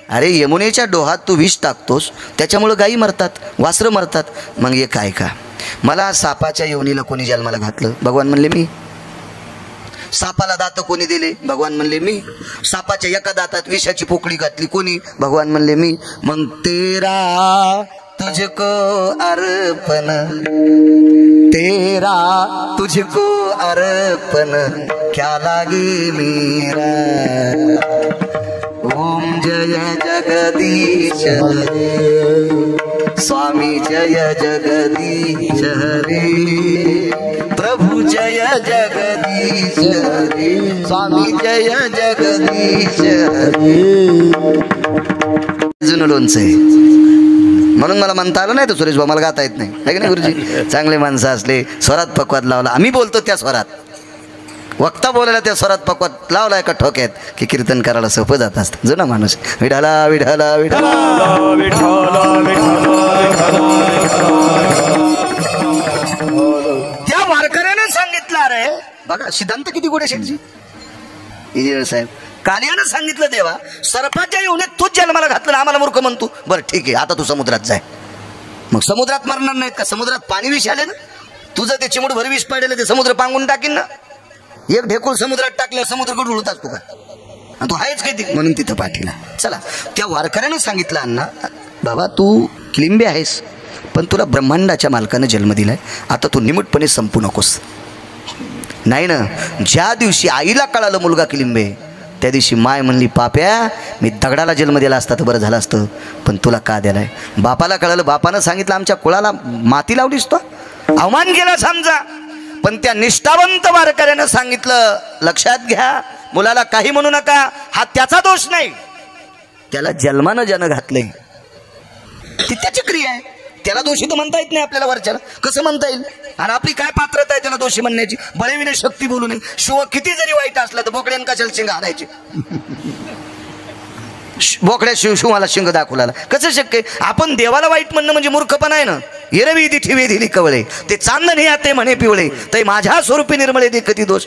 अरे यमुनेच्या डोहात तू विष टाकतोस, त्याच्यामुळं गायी मरतात, वासरं मरतात. मग हे काय का, मला सापाच्या योनीला कोणी जन्माला घातलं? भगवान म्हणले मी. सापाला दात कोणी दिले? भगवान म्हणले मी. सापाच्या एका दातात विषाची पोकळी घातली कोणी? भगवान म्हणले मी. मग तेरा तुझको अर्पण, तेरा तुझको अर्पण क्या लागे मेरा. ओम जय जगदीश हरे, स्वामी जय जगदीश हरे, प्रभु जय जगदीश हरे, स्वामी जय जगदीश हरे. जुनं लोणचं आहे म्हणून मला म्हणता आलं नाही तर सुरेश भाऊ मला गाता येत नाही, आहे की नाही गुरुजी? चांगले माणसं असले, स्वरात पकवात लावला, आम्ही बोलतो त्या स्वरात, वक्ता बोलायला त्या स्वरात पकवात लावला एका ठोक्यात की कीर्तन करायला सोपं जात असतं. जुना माणूस विठाला विठाला विठाला त्या वारकऱ्यानं सांगितलं. अरे बघा सिद्धांत किती गोडे शेठजी. इंजिनियर साहेब कालियानं सांगितलं देवा सर्पाच्या येऊन तूच जन्माला घातलं, आम्हाला मूर्ख म्हणतो. बरं ठीक आहे, आता तू समुद्रात जाय. मग समुद्रात मरणार नाहीत का? समुद्रात पाणी विष आले ना, तुझं ते चिमूट भर विष पडलेलं ते समुद्र पांगून टाकीन ना. एक ढेकूळ समुद्रात टाकलं समुद्र कडून उडतात तू का? आणि तू आहेच किती म्हणून तिथं पाठीला. चला त्या वारकऱ्यानं सांगितलं अण्णा बाबा तू किलिंबे आहेस, पण तुला ब्रह्मांडाच्या मालकानं जन्म दिलाय, आता तू निमूटपणे संपू नकोस. नाही ना, ज्या दिवशी आईला कळालं मुलगा किलिंबे, त्या दिवशी माय म्हणली पाप्या मी दगडाला जन्म दिला असता तर बरं झालं असतं, पण तुला का दिलाय? बापाला कळालं, बापानं सांगितलं आमच्या कुळाला माती लावलीस तो, अवमान केला समजा. पण त्या निष्ठावंत वारकऱ्यानं सांगितलं लक्षात घ्या, मुलाला काही म्हणू नका, हा त्याचा दोष नाही, त्याला जन्मानं ज्यानं घातलंय ती त्याची क्रिया आहे, त्याला दोषी तर म्हणता येत नाही आपल्याला. वरच्याला कसं म्हणता येईल? आणि आपली काय पात्रता आहे त्याला दोषी म्हणण्याची? बळीविने शक्ती बोलू नये. शिव किती जरी वाईट असला तर बोकड्यान कशाला शिंग आणायची? बोकड्या शिवाला शिंग दाखवला कसं शक्य? आपण देवाला वाईट म्हणणं म्हणजे मूर्खपणा आहे ना. एरवी दिठी वेधिली कवळे ते चांदणे आते म्हणे पिवळे, ते माझ्या स्वरूपी निर्मळे दे कधी दोष.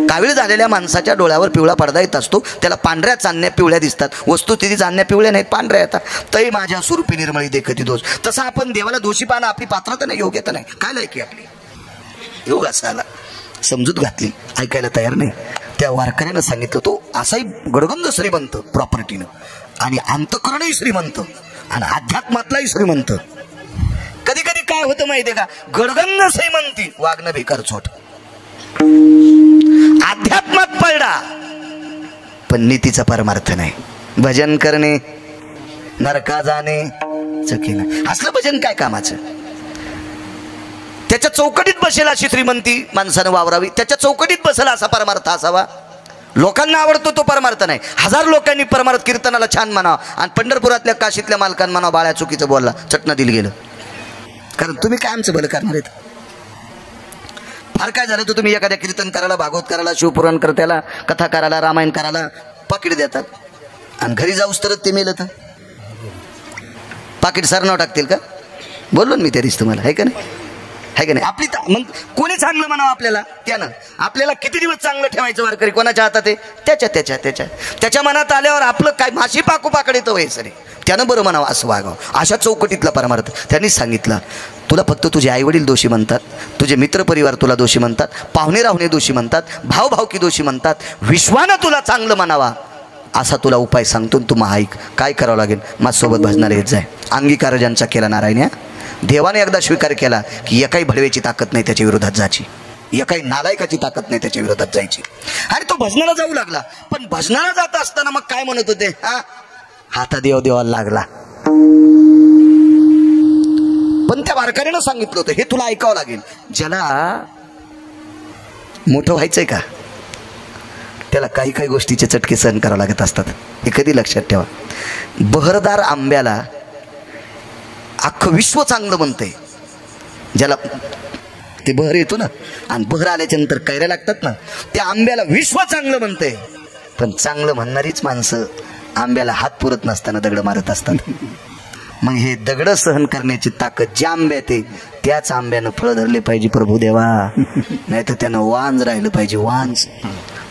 कावीळ झालेल्या माणसाच्या डोळ्यावर पिवळा पडदा येत असतो, त्याला पांढऱ्या चांदण्या पिवळ्या दिसतात. वस्तुस्थिती चांदण्या पिवळ्या नाहीत, पांढऱ्या येतात. तै माझ्या स्वरूपी निर्मळी देखती दोष. तसं आपण देवाला दोषी पाहणं आपली पात्रता नाही, योग्यता नाही. काय लायकी आपली? योग असायला समजूत घातली, ऐकायला तयार नाही. त्या वारकऱ्यानं सांगितलं, तो असाही गडगंज श्रीमंत प्रॉपर्टीनं, आणि अंतकरणही श्रीमंत, आणि अध्यात्मातलाही श्रीमंत. कधी कधी काय होतं माहितीये का, गडगंज श्रीमंती वागणं बेकार चोट, अध्यात्मात पडला पण नीतीचा परमार्थ नाही. भजन करणे नरका जाणे चकीनं, असलं भजन काय कामाचं? त्याच्या चौकटीत बसेल अशी श्रीमंती माणसानं वावरावी, त्याच्या चौकटीत बसेल असा परमार्थ असावा. लोकांना आवडतो तो परमार्थ नाही. 1000 लोकांनी परमार्थ कीर्तनाला छान म्हणावं, आणि पंढरपुरातल्या काशीतल्या मालकांना म्हणावं बाळ्या चुकीचं बोलला, चटणं दिलं गेलं. कारण तुम्ही काय आमचं भलं करणार आहेत? फार काय झालं तर तुम्ही एखाद्या कीर्तन करायला, भागवत करायला, शिवपुराण करत्याला, कथा करायला, रामायण करायला पाकिट देतात, आणि घरी जाऊस तरच ते मेलं तर पाकिट सरनाव टाकतील का? बोललो ना मी त्या दिवशी तुम्हाला, आहे का नाही? आहे का नाही? आपली मग कोणी चांगलं म्हणावं आपल्याला? त्यानं आपल्याला किती दिवस चांगलं ठेवायचं वारकरी? कोणाच्या हातात आहे? त्याच्या मनात आल्यावर आपलं काय माशी पाकू पाकडेतं व्हायचं रे, त्यानं बरं म्हणावं असं वागावं. अशा चौकटीतला परमार्थ त्यांनीच सांगितलं. तुला फक्त तुझे आईवडील दोषी म्हणतात, तुझे मित्रपरिवार तुला दोषी म्हणतात, पाहुणे राहुणे दोषी म्हणतात, भावभावकी दोषी म्हणतात, विश्वानं तुला चांगलं म्हणावा असा तुला उपाय सांगतो. तू ऐक, काय करावं लागेल? माझ्यासोबत भजनाला येत जाय. अंगीकार ज्यांचा केला नारायण, देवाने एकदा स्वीकार केला की एकाही भडवेची ताकद नाही त्याच्या विरोधात जायची, एकाही नालायकाची ताकद नाही त्याच्या विरोधात जायची. आणि तो भजनाला जाऊ लागला. पण भजनाला जात असताना मग काय म्हणत होते? हाता देव देवाला लागला. पण त्या वारकऱ्यानं सांगितलं होतं, हे तुला ऐकावं लागेल. ज्याला मोठं व्हायचंय का, त्याला काही काही गोष्टीचे चटके सहन करावे लागत असतात. हे कधी लक्षात ठेवा. बहरदार आंब्याला अख्खं विश्व चांगलं म्हणतंय. ज्याला ते बहर येतो ना, आणि बहर आल्याच्या नंतर कैऱ्या लागतात ना, त्या आंब्याला विश्व चांगलं म्हणतंय. पण चांगलं म्हणणारीच माणसं आंब्याला हात पुरत नसताना दगड मारत असतात. मग हे दगड सहन करण्याची ताकद ज्या आंब्यात आहे, त्याच आंब्यानं फळ धरले पाहिजे प्रभू देवा, नाही तर त्यानं वांज राहिलं पाहिजे. वांज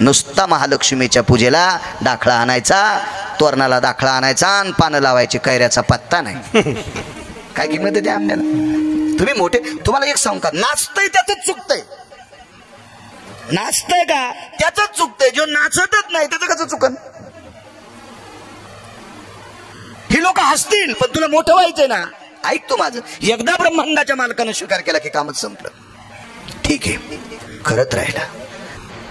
नुसता महालक्ष्मीच्या पूजेला दाखला आणायचा, तोरणाला दाखला आणायचा, आणि पानं लावायची, कैऱ्याचा पत्ता नाही. काय किंमत आहे त्या आंब्याला? तुम्ही मोठे, तुम्हाला एक सांगू का, नाचतंय त्याच चुकतंय. नाचतंय का त्याच चुकतंय, जो नाचतच नाही त्याचं कसं चुकन? ही लोक हसतील, पण तुला मोठं व्हायचंय ना, ऐक तू माझं. एकदा ब्रह्मांडाच्या मालकानं स्वीकार केला की कामच संपलं. ठीक आहे, करत राहिला.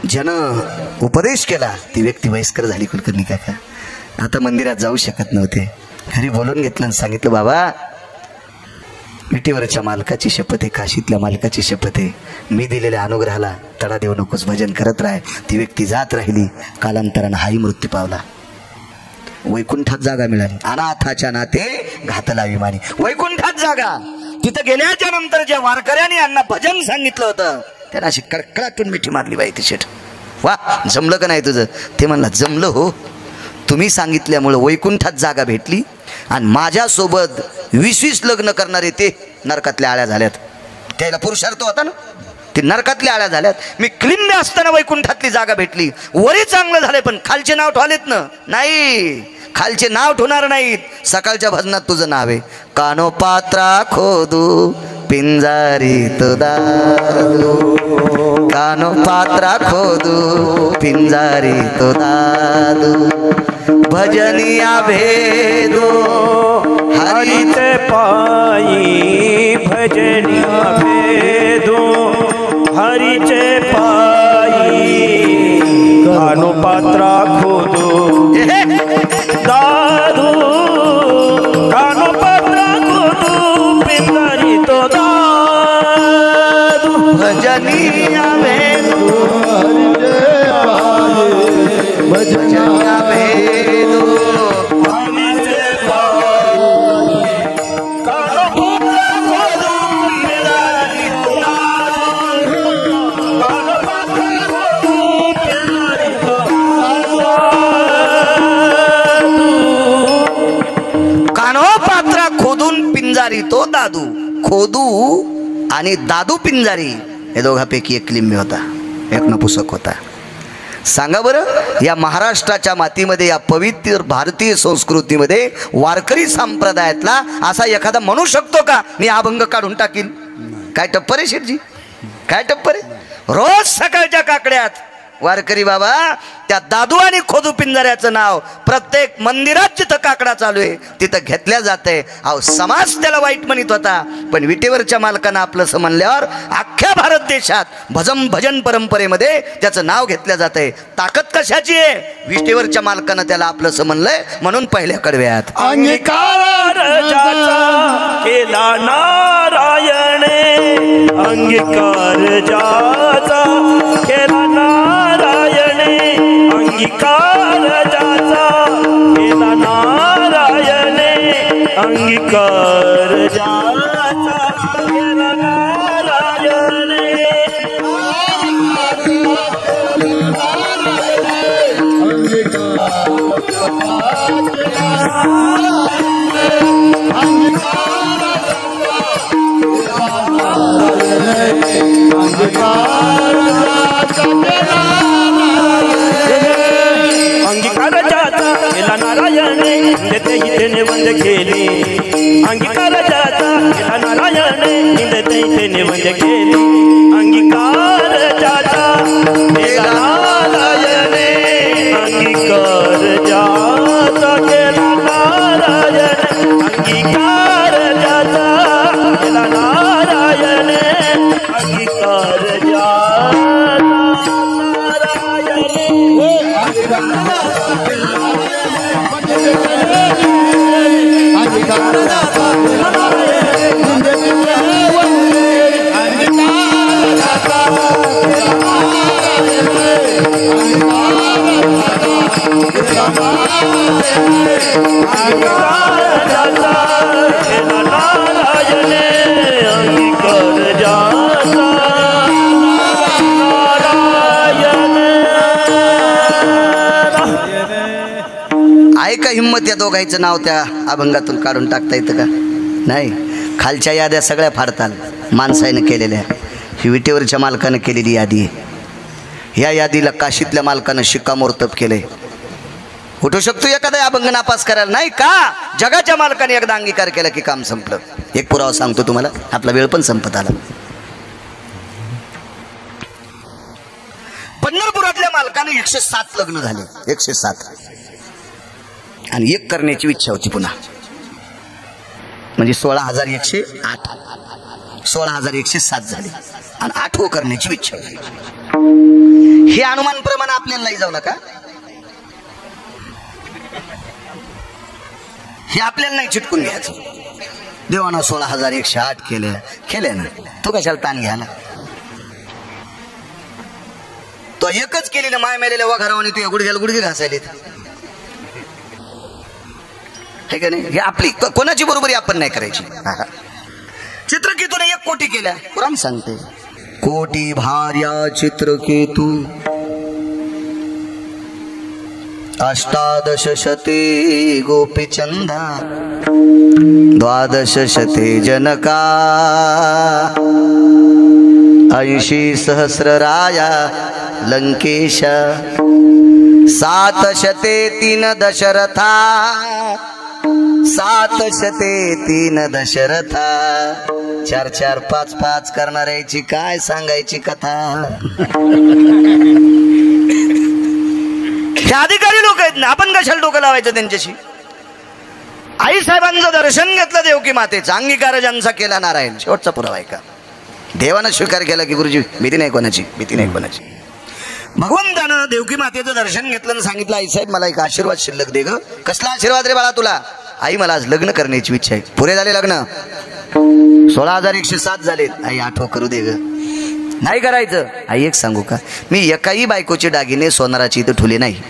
ज्यानं उपदेश केला ती व्यक्ती वयस्कर झाली. कुलकर्णी काका आता मंदिरात जाऊ शकत नव्हते. घरी बोलून घेतलं आणि सांगितलं, बाबा विटीवरच्या मालकाची शपथ आहे, काशीतल्या मालकाची शपथ आहे, मी दिलेल्या अनुग्रहाला तडा देऊ नकोस, भजन करत राह. ती व्यक्ती जात राहिली. कालांतरानं हाही मृत्यू पावला. वैकुंठात जागा मिळाली. अनाथाच्या नाते घातला विमानी. वैकुंठात जागा. तिथं गेल्याच्या नंतर ज्या वारकऱ्याने यांना भजन सांगितलं होतं, त्यांना अशी कडकडाटून मिठी मारली बाई ती शेठ. वा, जमलं का नाही तुझं? ते म्हणला, जमलं हो, तुम्ही सांगितल्यामुळं वैकुंठात जागा भेटली, आणि माझ्यासोबत 20-20 लग्न करणारे ते नरकातल्या आळ्या झाल्यात. त्याला पुरुषार्थ होता ना, ते नरकातल्या आळ्या झाल्यात. मी क्लिंब असताना वैकुंठातली जागा भेटली. वरी चांगलं झालंय, पण खालचे नाव ठेवलेत ना, नाही, खालचे नाव ठेवणार नाहीत. सकाळच्या भजनात तुझं नाव आहे. कानो पात्रा खोदू पिंजारीत दादू, कानो पात्रा खोदू पिंजारीत दादू, भजनिया भेदो हरिते पायी, भजनिया भेदो हरिचे पायी, कानो पात्रा खोदो दादू, कानो पात्रा खोदू पिंजारीत दादू, भजनिया भेदो भजनिया भेदो हरिचे पायी, कानो पात्रा खोदू पिंजारीत दादू, कानो पात्रा खोदू पिंजारीत दादू. कानोपात्रा खोदून पिंजारी तो दादू. खोदू आणि दादू पिंजारी हे दोघांपैकी एक लिंबी होता, एक नपुसक होता. सांगा बरं, या महाराष्ट्राच्या मातीमध्ये, या पवित्र भारतीय संस्कृतीमध्ये वारकरी संप्रदायातला असा एखादा म्हणू शकतो का मी अभंग काढून टाकीन? काय टप्पर आहे शेठजी, काय टप्पर आहे? रोज सकाळच्या काकड्यात वारकरी बाबा त्या दादू आणि खोदू पिंजऱ्याचं नाव प्रत्येक मंदिरात जिथं काकडा चालू आहे तिथं घेतल्या जाते. अहो समाज त्याला वाईट म्हणत होता, पण विटेवरच्या मालकानं आपलं म्हणल्यावर अख्ख्या भारत देशात भजन परंपरेमध्ये त्याचं नाव घेतलं जातंय. ताकद कशाची आहे? विटेवरच्या मालकानं त्याला आपलं म्हणलंय म्हणून पहिल्या कडव्यात अंगीकार ज्याचा केला नारायणे, अंगीकार ज्याचा केला नारायणे, अंगीकार ज्याचा केला नारायणे, अंगीकार ज्याचा केला नारायणे. अंगीकार ज्याचा केला नारायणे, हिंदते हितेने वंद केली. अंगीकार ज्याचा केला नारायणे, हिंदते हितेने वंद केली. अंगीकार ज्याचा केला नारायणे, अंगीकार ज्याचा केला नारायणे, अंगीकार ज्याचा केला नारायणे, अंगीकार आहे का हिम्मत या दोघांचं नाव त्या अभंगातून काढून टाकता येतं का? नाही. खालच्या याद्या सगळ्या फाडताल माणसाने केलेल्या. ही विटेवरच्या मालकानं केलेली यादी आहे. या यादीला काशीतल्या मालकानं शिक्कामोर्तब केलंय. उठू शकतो एखादा अभंग नापास करायला? नाही का? जगाच्या मालकाने एकदा अंगीकार केला की काम संपलं. एक पुरावा सांगतो तुम्हाला, आपला वेळ पण संपत आला. पंढरपुरातल्या मालकाने 107 लग्न झाले, 107, आणि एक करण्याची इच्छा होती पुन्हा. म्हणजे 16,108, 16,107 झाले आणि 8 करण्याची इच्छा होती. हे अनुमान प्रमाण आपल्याला नाही जाऊ नका, हे आपल्याला नाही चिटकून घ्यायचं. देवानं 16,108 केले ना, तो कशाला ताण घ्यायला? तो एकच केलेलं माय मेलेल्या वघारावाने तू गुडघ्याला गुडघे घासायलेत, हे का नाही? हे आपली कोणाची बरोबरी आपण नाही करायची. चित्रकेतूने 1 कोटी केल्या. कुराण सांगते, कोटी भार्या चित्रकेतू 18 शते गोपीचंदा 12 शते जनका 80 सहस्रराया लंकेश 7 शते 3 दशरथा 7 शते 3 दशरथा 4-4 5-5 करणाऱ्याची काय सांगायची कथा. हे अधिकारी लोक आहेत ना, आपण कशाला डोकं लावायचं त्यांच्याशी? आई साहेबांचं दर्शन घेतलं देवकी मातेचं, अंगीकार ज्यांचा केला नारायण. शेवटचा पुरावा आहे का? देवानं स्वीकार केला की गुरुजी भीती नाही कोणाची, भीती नाही कोणाची. भगवंतानं देवकी मातेचं दर्शन घेतलं आणि सांगितलं, आई साहेब मला एक आशीर्वाद शिल्लक दे ग. कसला आशीर्वाद रे बाळा तुला? आई मला आज लग्न करण्याची इच्छा आहे. पुरे झाले लग्न, 16,107 झालेत. आई 8 करू दे ग. नाही करायचं. आई एक सांगू का, मी एकाही बायकोचे दागिने सोनाराची इथं ठुले नाही.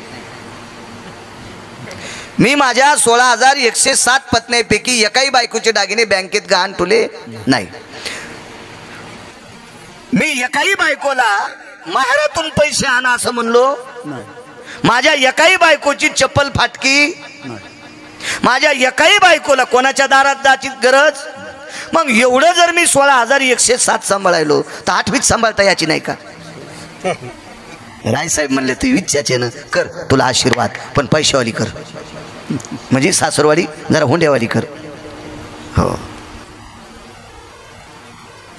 मी माझ्या 16,107 पत्नीपैकी एकाही बायकोचे दागिने बँकेत गहाण ठुले नाही. मी एकाही बायकोला माहेरातून पैसे आणा असं म्हणलो. माझ्या एकाही बायकोची चप्पल फाटकी, माझ्या एकाही बायकोला कोणाच्या दारात जायची गरज. मग एवढं जर मी 16,107 सांभाळायलो तर 8वीत सांभाळता याची नाही का? रायसाहेब म्हणले तू इच्छाचे ना कर, तुला आशीर्वाद, पण पैशावाली कर, म्हणजे सासरवाडी जरा हुंड्यावाली कर. हो.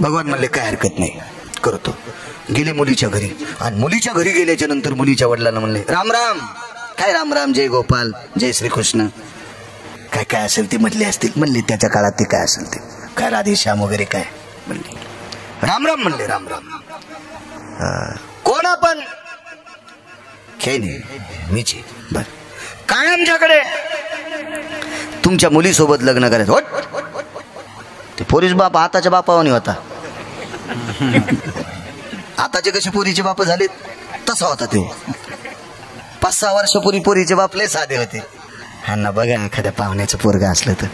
भगवान म्हणले काय हरकत नाही, करतो. गेले मुलीच्या घरी, आणि मुलीच्या घरी गेल्याच्या नंतर मुलीच्या वडिलांना म्हणले राम राम. काय राम राम, जय गोपाल, जय श्रीकृष्ण, काय काय असेल ते म्हटले असतील. म्हणले त्याच्या काळात ते काय असेल ते, काय राधेश्याम वगैरे काय. म्हणले राम राम. म्हणले राम राम. कोण आपण? खेळणे मीच. बर काय आमच्याकडे? तुमच्या मुलीसोबत लग्न करायचं. होट. ते पोरीच बाप आताच्या बापावानी होता. आताचे कसे पोरीचे बाप झालेत तसा होता ते. 5-6 वर्षापूर्वी पोरीचे बाप लय साधे होते. ह्यांना बघा एखाद्या पाहुण्याचं पोरगा असलं तर,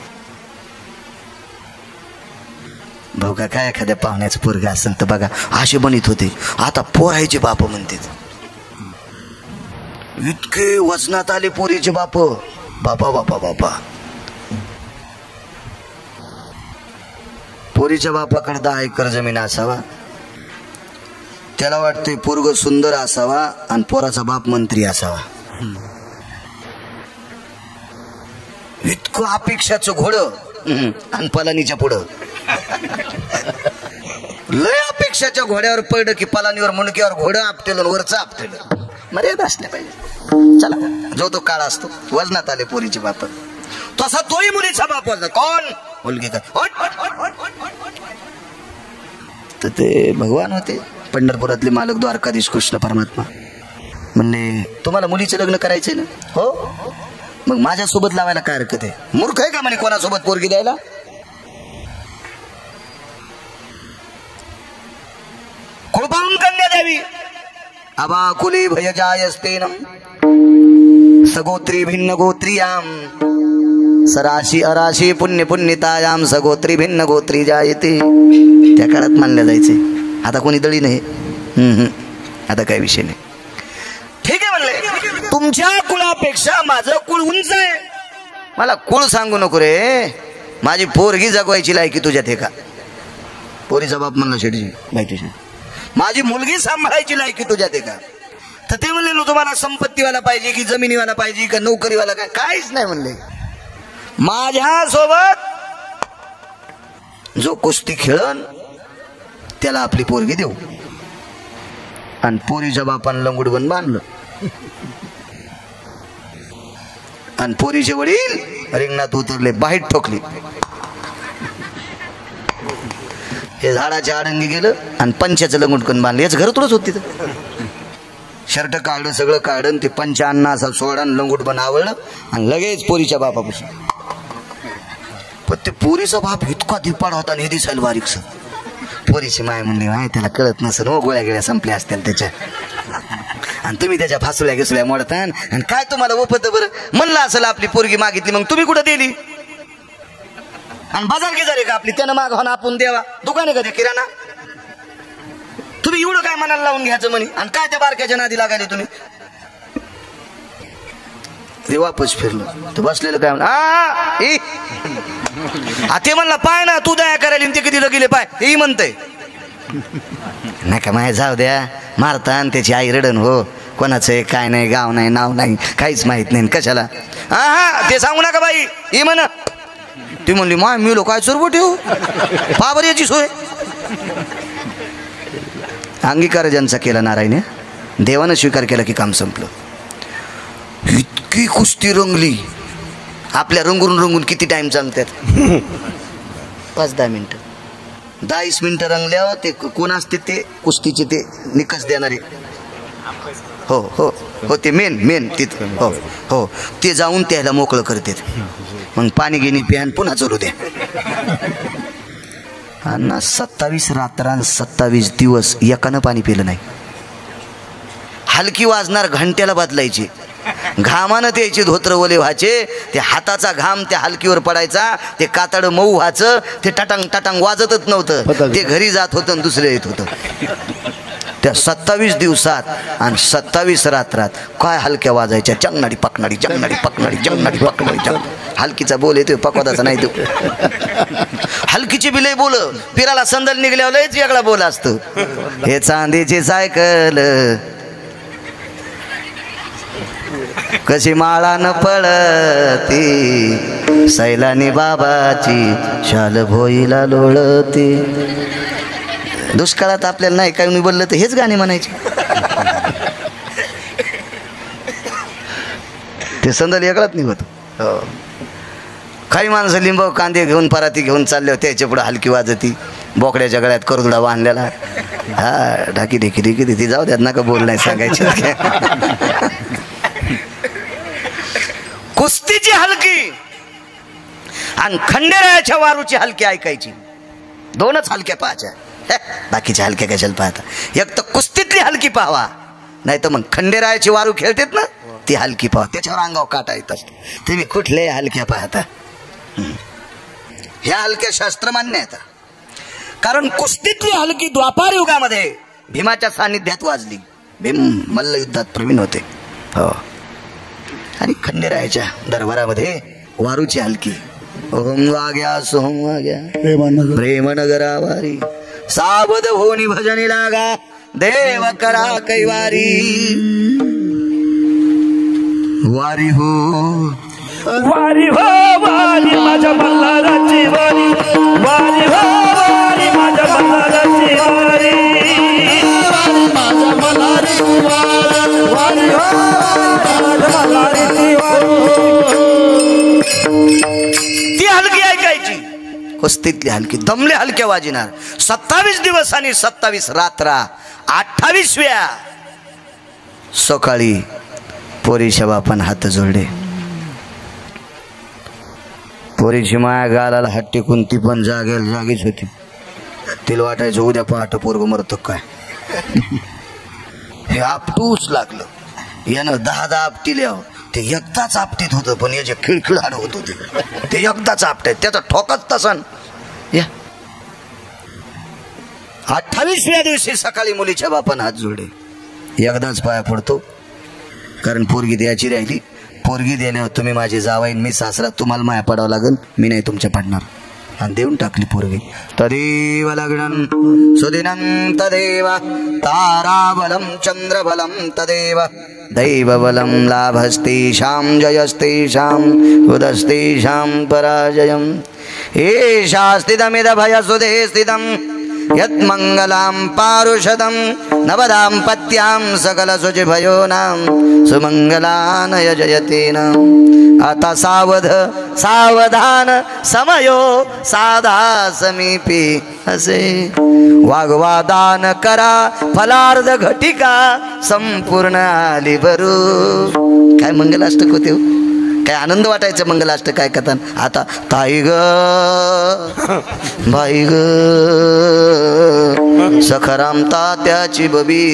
भाऊ का काय एखाद्या पाहुण्याचं पोरगा असेल तर बघा असे बनित होते. आता पोरायचे बाप म्हणतात. इतके वजनात आले पोरीचे बाप. बापा बापा बापा. पोरीच्या बापाकडे 10 एकर जमीन असावा. त्याला वाटते पोरग सुंदर असावा आणि पोराचा बाप मंत्री असावा. इतकं अपेक्षाचं घोडं आणि पलानीच्या पुढं. लय अपेक्षाच्या घोड्यावर पडलं की पलानीवर मुंडक्यावर घोडं आपटेलं, वरचं आपटेलं. मर्यादा असल्या पाहिजे. चला, जो तो काळ असतो. वजनात आले पोरीचे बाप, तसा तोही मुलीचा बाप वजनात. कोण? मुलगी का? तर ते भगवान होते पंढरपुरातले मालक द्वारकाधीश कृष्ण परमात्मा. म्हणले तुम्हाला मुलीचं लग्न करायचंय ना? हो. मग माझ्यासोबत लावायला काय हरकत आहे? मूर्ख आहे का म्हणे कोणासोबत पोरगी द्यायला? कृपावून कन्या द्यावी. अबाकुली भय जायस्तेनम सगोत्री भिन्न गोत्रियाम सराशी अराशी पुण्य पुण्यतायाम सगोत्री भिन्न गोत्री जायते. त्या काळात मानल्या जायचे. आता कोणी दळी नाही. आता काय विषय नाही. ठीक आहे म्हणले, तुमच्या कुळापेक्षा माझं कुळ उंच आहे. मला कुळ सांगू नको रे, माझी पोरगी जगवायची लायकी तुझ्यात आहे का? पोरीचा बाप म्हणला शेठजी माहिती, माझी मुलगी सांभाळायची लायकी तुझ्यात आहे का? तर ते म्हणले तुम्हाला संपत्तीवाला पाहिजे की जमिनीवाला पाहिजे का नोकरीवाला? काय काहीच नाही म्हणले. माझ्यासोबत जो कुस्ती खेळन त्याला आपली पोरगी देऊ. आणि पोरीच्या बापानं लंगूड बन बांधलं. आणि पोरीचे वडील रिंगणात उतरले, बाहेर ठोकली. हे झाडाच्या आडंगी गेलं आणि पंचाचं लंगुटकन बांधलं. याच घर थोडंच होत तिथं. शर्ट काढलं, सगळं काढलं, ते पंचा अण्णा असा सोडा, लंगूट पण आवडलं आणि लगेच पोरीच्या बापापासून. पण ते पोरीचा बाप इतका धिपाड होता आणि हे दिसायला बारीकस. पोरीची माय म्हणली माय त्याला कळत नसेल हो, गोळ्या गिळ्या संपल्या असतील त्याच्या, आणि तुम्ही त्याच्या फासुल्या घिसुल्या मोडता. आणि काय तुम्हाला ओपत बरं? म्हणलं असेल आपली पोरगी मागितली, मग तुम्ही कुठं दिली? आणि बाजार घेजारे का आपली? त्यानं माग होणं आपण द्यावा. दुकान आहे का ते किराणा? तुम्ही एवढं काय मनाला लावून घ्यायचं म्हणे? आणि काय त्या बारक्याच्या नादी लागायले तुम्ही? ते वापस फिरलं तर बसलेलं काय ते म्हणला पाय ना तू दया करायला ते किती गेले पाय हे म्हणतंय. नाही का माय जाऊ द्या, मारता आणि त्याची आई रडन हो. कोणाचं आहे काय नाही, गाव नाही, नाव नाही, काहीच माहित नाही. कशाला ते सांगू नका बाई ही म्हण. ती म्हणली माय मी लोक काय चोरबो ठेवू बाबर याची सोय. अंगीकार ज्यांचा केला नारायण, देवानं स्वीकार केला की काम संपलं. इतकी कुस्ती रंगली. आपल्या रंगून रंगून किती टाइम चालतात? 5-10 मिनिटं, 10-20 मिनिटं रंगल्यावर ते कोण असते ते कुस्तीचे ते निकष देणारे. हो हो हो, ते मेन तिथं. हो हो, ते जाऊन त्याला मोकळं करतात. मग पाणी घेणे प्यान पुन्हा चालू द्या. आणि 27 रात्रां 27 दिवस एकानं पाणी पिलं नाही. हलकी वाजणार घंट्याला बदलायची. घामानं त्याचे धोत्र ओले व्हायचे. ते हाताचा घाम त्या हलकीवर पडायचा. ते कातड मऊ व्हायचं. ते टटांग टटांग वाजतच नव्हतं. ते घरी जात होतं, दुसरं येत होतं. त्या 27 दिवसात आणि 27 रात्रात काय हलक्या वाजायच्या. चंगनाडी पकनाडी, चंगनाडी पकनाडी, चंगनाडी पकनाडी. हलकीचा बोल येतोय, पकवादाचा नाही तो. हलकीची बिलय बोल. पिराला संदल निघल्यावर लयच वेगळा बोल असतो. हे चांदीची सायकल कशी माळा न पळती सैलानी बाबाची शाल भोईला लोळती. दुष्काळात आपल्याला नाही काय बोललं तर हेच गाणे म्हणायचे. ते संदल वेगळाच निघत. हो, काही माणसं लिंब कांदे घेऊन पराती घेऊन चालले होते, त्याच्या पुढे हलकी वाजती, बोकड्याच्या गळ्यात करदुडा बांधलेला. हा ढाकी ढेकी ढेकी ती जाऊ द्यात नका बोल नाही सांगायची. कुस्तीची हलकी आणि खंडेरायाच्या वारूची हलकी ऐकायची. दोनच हलक्या पाहायच्या, बाकीच्या हलक्या कशाला पाहता. एक तर कुस्तीतली हलकी पाहावा, नाही तर मग खंडेरायाची वारू खेळतेत ना ती हलकी पाहा, त्याच्यावर अंगावर काटा येत असतो. तुम्ही कुठले हलक्या पाहता. ह्या हलक्या शास्त्र मान्य आहेत. कारण कुस्तीतली हलकी द्वापार युगामध्ये भीमाच्या सानिध्यात वाजली. भीम मल्ल युद्धात प्रवीण होते. हो, आणि खंडेरायाच्या दरबारामध्ये वारूची हलकी. ओम वाग्या सोम वाग्या प्रेमनगरा वारी सावध होनी भजनी लागा देव करा कैवारी. वारी हो वारी हो वारी माझ्या मल्हाराची वारी. वारी हो वारी माझ्या मल्हाराची वारी. माझ्या मल्हाराची वारी. वारी हो माझ्या मल्हाराची वारी. ती हलकी ऐकायची. कुस्तीतली हलकी दमले हलक्या वाजिनार. 27 दिवस आणि 27 रात्रा. 28व्या सकाळी पोरीच्या बापान हात जोडले. पोरीची माया गालाला हात टेकून ती पण जागीच होती. तिला वाटायचं उद्या पहाट पोरग मरतो काय. हे आपटूच लागलं. यानं 10 आपटीले ते एकदाच आपटीत होतं, पण याचे खिळखिळाड होत होते. ते एकदाच आपटाय त्याचा ठोकाच तसन. या 28व्या दिवशी सकाळी मुलीच्या बापानं हात जोडले. एकदाच पाया पडतो, कारण पोरगी द्यायची राहिली. पोरगी देण्यावर तुम्ही माझे जावाईन, मी सासरा, तुम्हाला माया पडावं लागल, मी नाही तुमच्या पडणार. आणि देऊन टाकली पोरगी. तदेव लग्नं सुदिनं तदेव ताराबलं चंद्रबलं तदेव दैवबलं लाभस्तेषां जयस्तेषां उदस्तेषां पराजयम्. एषास्तिदमिदभय सुधे स्थितं यत्मंगलां पारुषदं नवदाम्पत्यां सकलशुचिभयोनां सुमंगलानय जयतेन. आता सावध सावधान समयो साधा समीपी असे. वाग्वादान करा फलार्ध घटिका संपूर्ण आली भरू. काय मंगलाष्टक होते हो, काय आनंद वाटायचं मंगलाष्टक काय कथान. आता ताई ग बाई ग सखाराम तात्याची बबी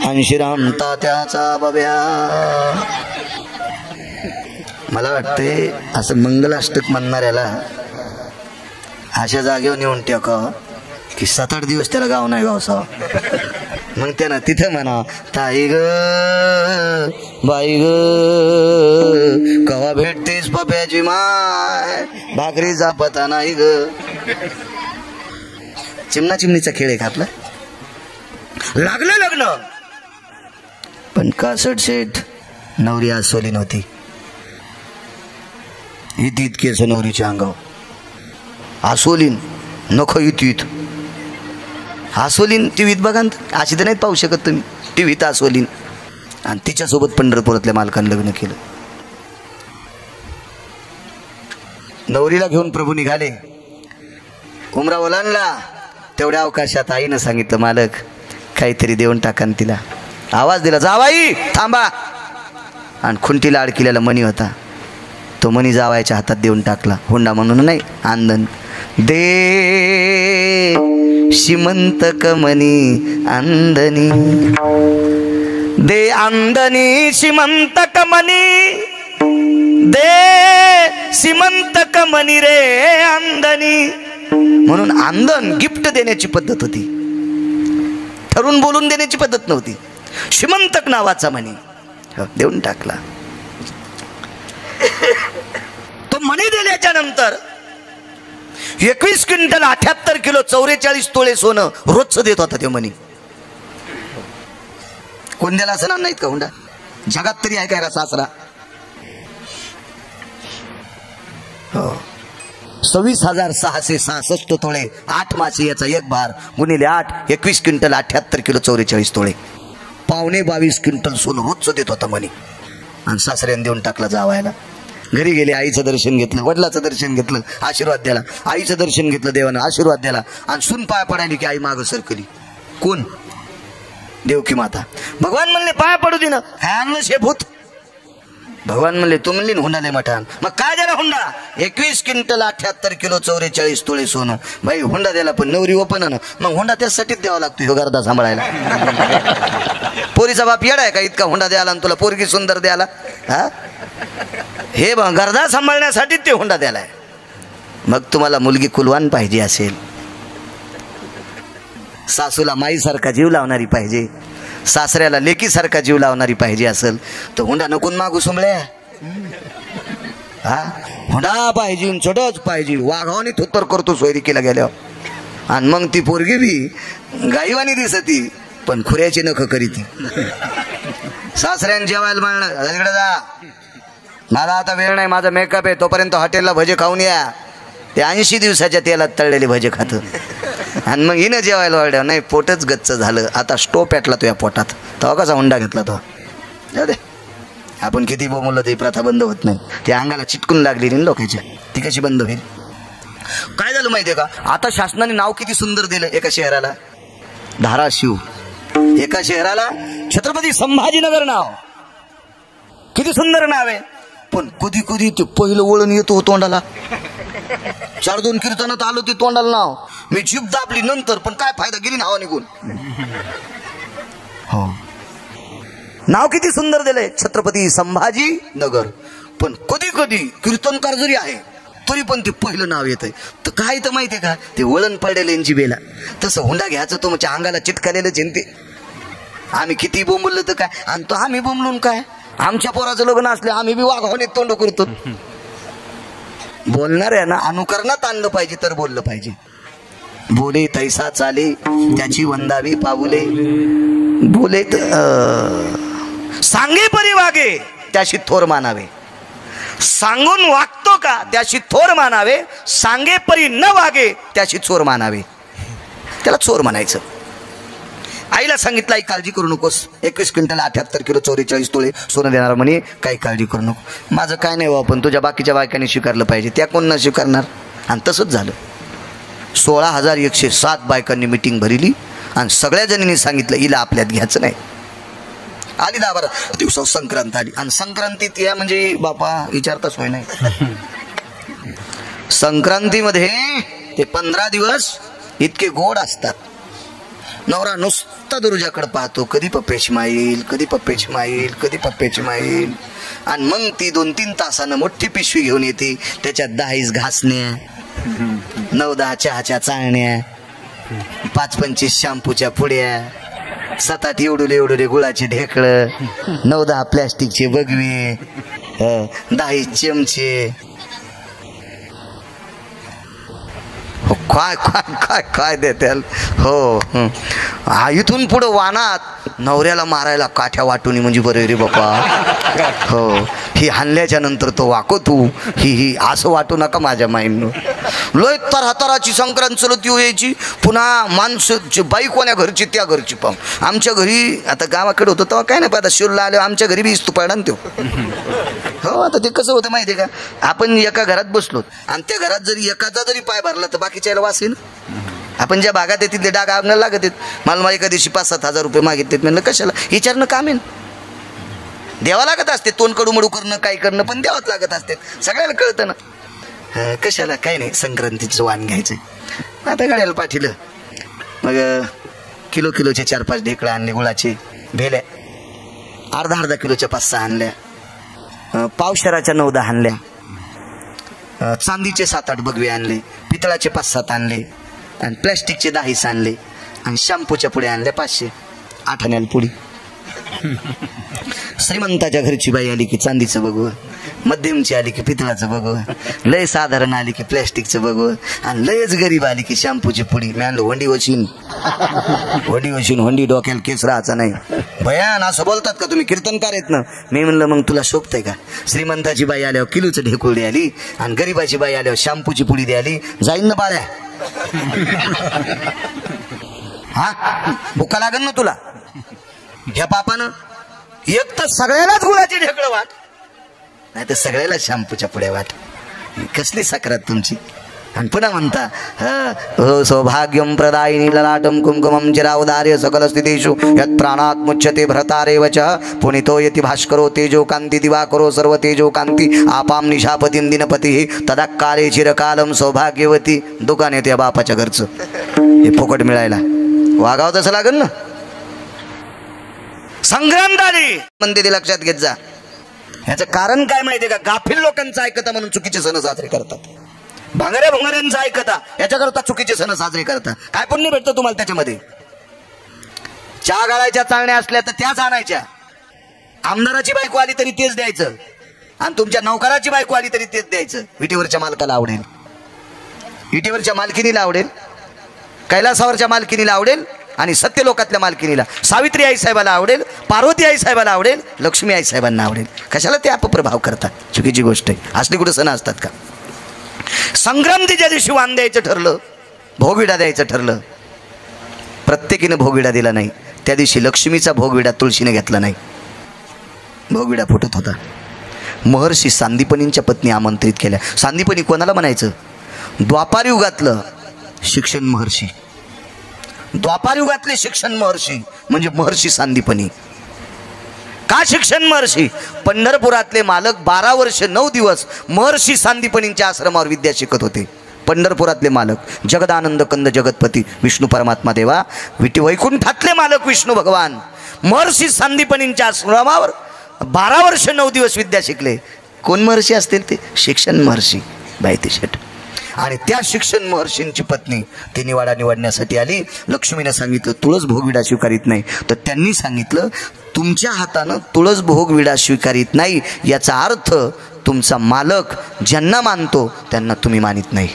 अंशीराम तात्याचा बब्या. मला वाटते असं मंगलाष्टक म्हणणाऱ्याला अशा जागेवर नेऊन टाकावं की 7-8 दिवस त्याला गाव नाही गावसावं. मग त्यानं तिथं म्हणा ताई ग बाई ग कवा भेटतेस पप्याची माय भाकरीचा पता नाही ग. चिमणा चिमणीचा खेळ आहे का आपला. लागलं लग्न, पण कासट शेठ नवरी आसोली नव्हती. इतकेच नवरीच्या अंगावर आसोलीन नख इतीत. आसोलीन टीव्हीत बघा ना, अशी तर नाहीत पाहू शकत तुम्ही. टीव्हीत आसोलीन आणि तिच्यासोबत पंढरपुरातल्या मालकानं लग्न केलं. नवरीला घेऊन प्रभू निघाले. उमरा ओलांडला. तेवढ्या अवकाशात आईनं सांगितलं मालक काहीतरी देऊन टाकान तिला. आवाज दिला जावाई थांबा. आणि खुंटीला अडकिलेला मणी होता, तो मणी जावायच्या हातात देऊन टाकला. हुंडा म्हणून नाही, आंदन दे श्रीमंतक मणी आंदनी दे. आंदनी श्रीमंतक मणी दे श्रीमंतक मणी रे आंदनी. म्हणून आंदन गिफ्ट देण्याची पद्धत होती, ठरून बोलून देण्याची पद्धत नव्हती. श्रीमंतक नावाचा मणी देऊन टाकला. तो मणी दिल्याच्या नंतर 21 क्विंटल 78 किलो 44 तोळे सोनं रोजचं देत होता ते मणी. कोण द्यायला असं नाहीत का हुंडा. जगात तरी आहे काय का सासरा? हो. 26,666 तोळे 8 मासे याचा एक भार गुणिले 8 21 क्विंटल 78 किलो 44 तोळे 22.25 क्विंटल सोनं रोजचं देत होता म्हणे. आणि सासऱ्याने देऊन टाकला जावायला. घरी गेले, आईचं दर्शन घेतलं, वडिलाचं दर्शन घेतलं, आशीर्वाद द्याला. आईचं दर्शन घेतलं, देवानं आशीर्वाद द्याला. आणि सून पाय पडायली की आई मागं सरकली. कोण? देवकी माता. भगवान म्हणले पाय पडू दे ना. आणलं शेभूत. भगवान म्हणले तू म्हणली हुंडा लय मठान. मग काय द्याला हुंडा? 21 क्विंटल 78 किलो 44 तोळे सोनं. भाई हुंडा द्याला पण नवरी ओपन ना. मग हुंडा त्यासाठीच द्यावा लागतो ह्यो गर्दा सांभाळायला. पोरीचा बाप येडा आहे का इतका हुंडा द्यायला आणि तुला पोरगी सुंदर द्यायला? हा, हे गर्दा सांभाळण्यासाठीच ते हुंडा द्यायला आहे. मग तुम्हाला मुलगी कुलवान पाहिजे असेल, सासूला माईसारखा जीव लावणारी पाहिजे, सासऱ्याला लेकीसारखा जीव लावणारी पाहिजे असेल तर हुंडा नको मागू सुमल्या. हा, हुंडा पाहिजे, छोटच पाहिजे. वाघावानी थोत्तर करतो सोयरिकीला गेल्यावर. आणि मग ती पोरगी बी गाईवानी दिसती पण खुऱ्याची नख करीती. सासऱ्यान जेवायला म्हणलं इकडे जा, मला आता वेळ नाही, माझा मेकअप आहे, तोपर्यंत हॉटेलला भजे खाऊन या. ते 80 दिवसाच्या तेलात तळलेले भजे खात. आणि मग हिनं जेवायला वाढल्या, नाही पोटच गच्च झालं, आता स्टोव पेटला तो या पोटात. तेव्हा कसा हुंडा घेतला तो? जाऊ दे, आपण किती बोललं ते प्रथा बंद होत नाही. ती अंगाला चिटकून लागली नाही लोकांच्या, ती कशी बंद होईल? काय झालं माहितीये का? आता शासनाने नाव किती सुंदर दिलं एका शहराला, धाराशिव. एका शहराला छत्रपती संभाजीनगर नाव. किती सुंदर नाव आहे. पण कधी कधी ते पहिलं वळण येतो तोंडाला. 4-2 कीर्तनात आलो ते तोंडाला नाव. मी जीभ दाबली नंतर, पण काय फायदा, गेली नावा निघून. हो, नाव किती सुंदर दिलंय, छत्रपती संभाजी नगर. पण कधी कधी कीर्तनकार जरी आहे तरी पण ते पहिलं नाव येतंय. तर काय तर माहितीये का, ते वळण पडलेलं यांची बेला. तसं हुंडा घ्यायचं तो म्हणजे अंगाला चिटकालेलं चिंते. आम्ही किती बोंबलं तर काय, आणि तो आम्ही बोंबलून काय, आमच्या पोराचं लग्न असले आम्ही बी वाघावणे तोंड करतो. बोलणार आहे ना, अनुकरणात आणलं पाहिजे तर बोललं पाहिजे. बोले तैसा चाले त्याची वंदावी पाऊले. बोले सांगे परी वागे त्याशी थोर मानावे. सांगून वागतो का त्याशी थोर मानावे, सांगे परी न वागे त्याशी चोर मानावे. त्याला चोर म्हणायचं. आईला सांगितलं आई काळजी करू नकोस, 21 क्विंटल 78 किलो 44 तोळे सोनं देणार म्हणे, काही काळजी करू नको. माझं काय नाही बाबा, पण तुझ्या बाकीच्या बायकांनी स्वीकारलं पाहिजे. त्या कोण न स्वीकारणार? आणि तसंच झालं. 16,107 बायकांनी मिटिंग भरली आणि सगळ्या जणींनी सांगितलं हिला आपल्यात घ्यायचं नाही. आली 10-12 दिवसात संक्रांत आली. आणि संक्रांतीत या म्हणजे बापा विचारताच होय नाही. संक्रांतीमध्ये ते 15 दिवस इतके गोड असतात. नवरा नुसता दुरुजाकडे पाहतो, कधी पप्पेची माईल, कधी पप्पेची माईल, कधी पप्पेची माईल. आणि मग ती 2-3 तासानं मोठी पिशवी घेऊन येते. त्याच्यात 10 घासण्या, 9-10 चहाच्या चाळण्या, 5-25 शॅम्पूच्या पुड्या, 7-8 एवढुले गुळाचे ढेकळं, 9-10 प्लॅस्टिकचे बगवे, 10 चमचे. काय काय काय काय देत्याल. हो, इथून पुढं वानात नवऱ्याला मारायला काठ्या वाटून म्हणजे बरं रे बापा. हो, ही हाणल्याच्या नंतर तो वाको तू ही असं वाटू नका माझ्या माईंनो. लय तराची संक्रांत चलत यायची. पुन्हा माणसं बाई कोण्या घरची त्या घरची. पण आमच्या घरी आता गावाकडे होतं तेव्हा काय नाही पाहता, शिरला आले आमच्या घरी बी इस्तू पडा ना तो. हो, आता ते कसं होतं माहिती आहे का, आपण एका घरात बसलो आणि त्या घरात जरी एकाचा जरी पाय भरला तर बाकीच्याला वास येईल. आपण ज्या भागात येतील ते डाग आपल्याला लागत आहेत. मला माझ्या एका दिवशी 5-7 हजार रुपये मागितलेत. म्हणलं कशाला, विचारणं काम आहे. द्यावं लागत असते, तोंड कडूमडू करणं काय करणं पण द्यावंच लागत असते. सगळ्याला कळतं ना. कशाला काही नाही, संक्रांतीचं वाण घ्यायचं. आता गाड्याला पाठीलं. मग किलोचे 4-5 ढेकळं आणले, गुळाचे भेल्या, अर्धा किलोच्या 5-6 आणल्या, पावशेराच्या 9-10 आणल्या, चांदीचे 7-8 बगवे आणले, पितळाचे 5-7 आणले, आणि प्लॅस्टिकचे 10 आणले, आणि शॅम्पूच्या पुड्या आणल्या 500, 8 आण्याला पुडी. श्रीमंताच्या घरची बाई आली की चांदीचं बघू, मध्यमची आली की पितळाचं बघू, लय साधारण आली की प्लॅस्टिकचं बघू, आणि लयच गरीब आली की शॅम्पूची पुडी. मी आणलं होंडी वशीन होंडी डोक्याला केस राहायचा नाही. भयान असं बोलतात का तुम्ही? कीर्तनकार आहेत ना. मी म्हणलं मग तुला शोभतंय का? श्रीमंताची बाई आल्यावर किलोचं ढेकूळ द्याली आणि गरीबाची बाई आल्यावर शॅम्पूची पुडी द्याली. जाईन ना बाळ्या? हा, भुका लागन ना तुला? घ्या बापानं. एक तर सगळ्यालाच गुळाची ढेकळं वाट, नाही तर सगळ्याला शॅम्पूच्या पुड्या वाट. कसली साखरात तुमची. आणि पुन्हा म्हणता हो सौभाग्यम प्रदायिनी ललाटम कुंकुमम चिरावदार्य सकल स्थितीषु यत् प्राणात मुच्यते भरतारेव च पुनितो यति भास्करो तेजो कांती दिवाकरो सर्व तेजो कांती आपाम निशापतीं दिनपती तदाकाले चिरकालम सौभाग्यवती. दुकान येते बापाच्या घरचं, हे फुकट मिळायला वागाव तसं लागल ना. संग्राम झाली म्हणते ते लक्षात घेत जा. याचं कारण काय माहितीये का? गाफील लोकांचं ऐकता म्हणून चुकीचे सण साजरे करतात. भांगऱ्या भोंगऱ्यांचं ऐकता याच्याकरता चुकीचे सण साजरे करता. काय पुण्य भेटतं तुम्हाला त्याच्यामध्ये? चहा गाळायच्या चाळण्या असल्या तर त्याच आणायच्या. आमदाराची बायको आली तरी तेच द्यायचं, आणि तुमच्या नौकराची बायको आली तरी तेच द्यायचं. विटीवरच्या मालकाला आवडेल, विटीवरच्या मालकिनीला आवडेल, कैलासावरच्या मालकिनीला आवडेल, आणि सत्यलोकातल्या मालकिनीला सावित्री आई साहेबाला आवडेल, पार्वती आई साहेबाला आवडेल, लक्ष्मी आई साहेबांना आवडेल. कशाला ते अपप्रभाव करतात? चुकीची गोष्ट आहे. असली कुठे सण असतात का? संक्रांती ज्या दिवशी वाण द्यायचं ठरलं, भोगविडा द्यायचं ठरलं, प्रत्येकीनं भोगविडा दिला नाही. त्या दिवशी लक्ष्मीचा भोगविडा तुळशीने घेतला नाही. भोगविडा फुटत होता. महर्षी सांदीपनींच्या पत्नी आमंत्रित केल्या. सांदीपनी कोणाला म्हणायचं? द्वापार युगातलं शिक्षण महर्षी. द्वापार युगातले शिक्षण महर्षी म्हणजे महर्षी सांदीपनी. का शिक्षण महर्षी? पंढरपुरातले मालक 12 वर्ष 9 दिवस महर्षी सांदीपनींच्या आश्रमावर विद्या शिकत होते. पंढरपुरातले मालक जगदानंद कंद जगतपती विष्णू परमात्मा देवा, वैकुंठातले मालक विष्णू भगवान महर्षी सांदीपनींच्या आश्रमावर 12 वर्ष 9 दिवस विद्या शिकले. कोण महर्षी असतील ते? शिक्षण महर्षी बायती शेठ. आणि त्या शिक्षण महर्षींची पत्नी ती निवाडा निवडण्यासाठी आली. लक्ष्मीने सांगितलं तुळस भोगविडा स्वीकारित नाही. तर त्यांनी सांगितलं तुमच्या हातानं तुळस भोगविडा स्वीकारित नाही याचा अर्थ तुमचा मालक ज्यांना मानतो त्यांना तुम्ही मानित नाही.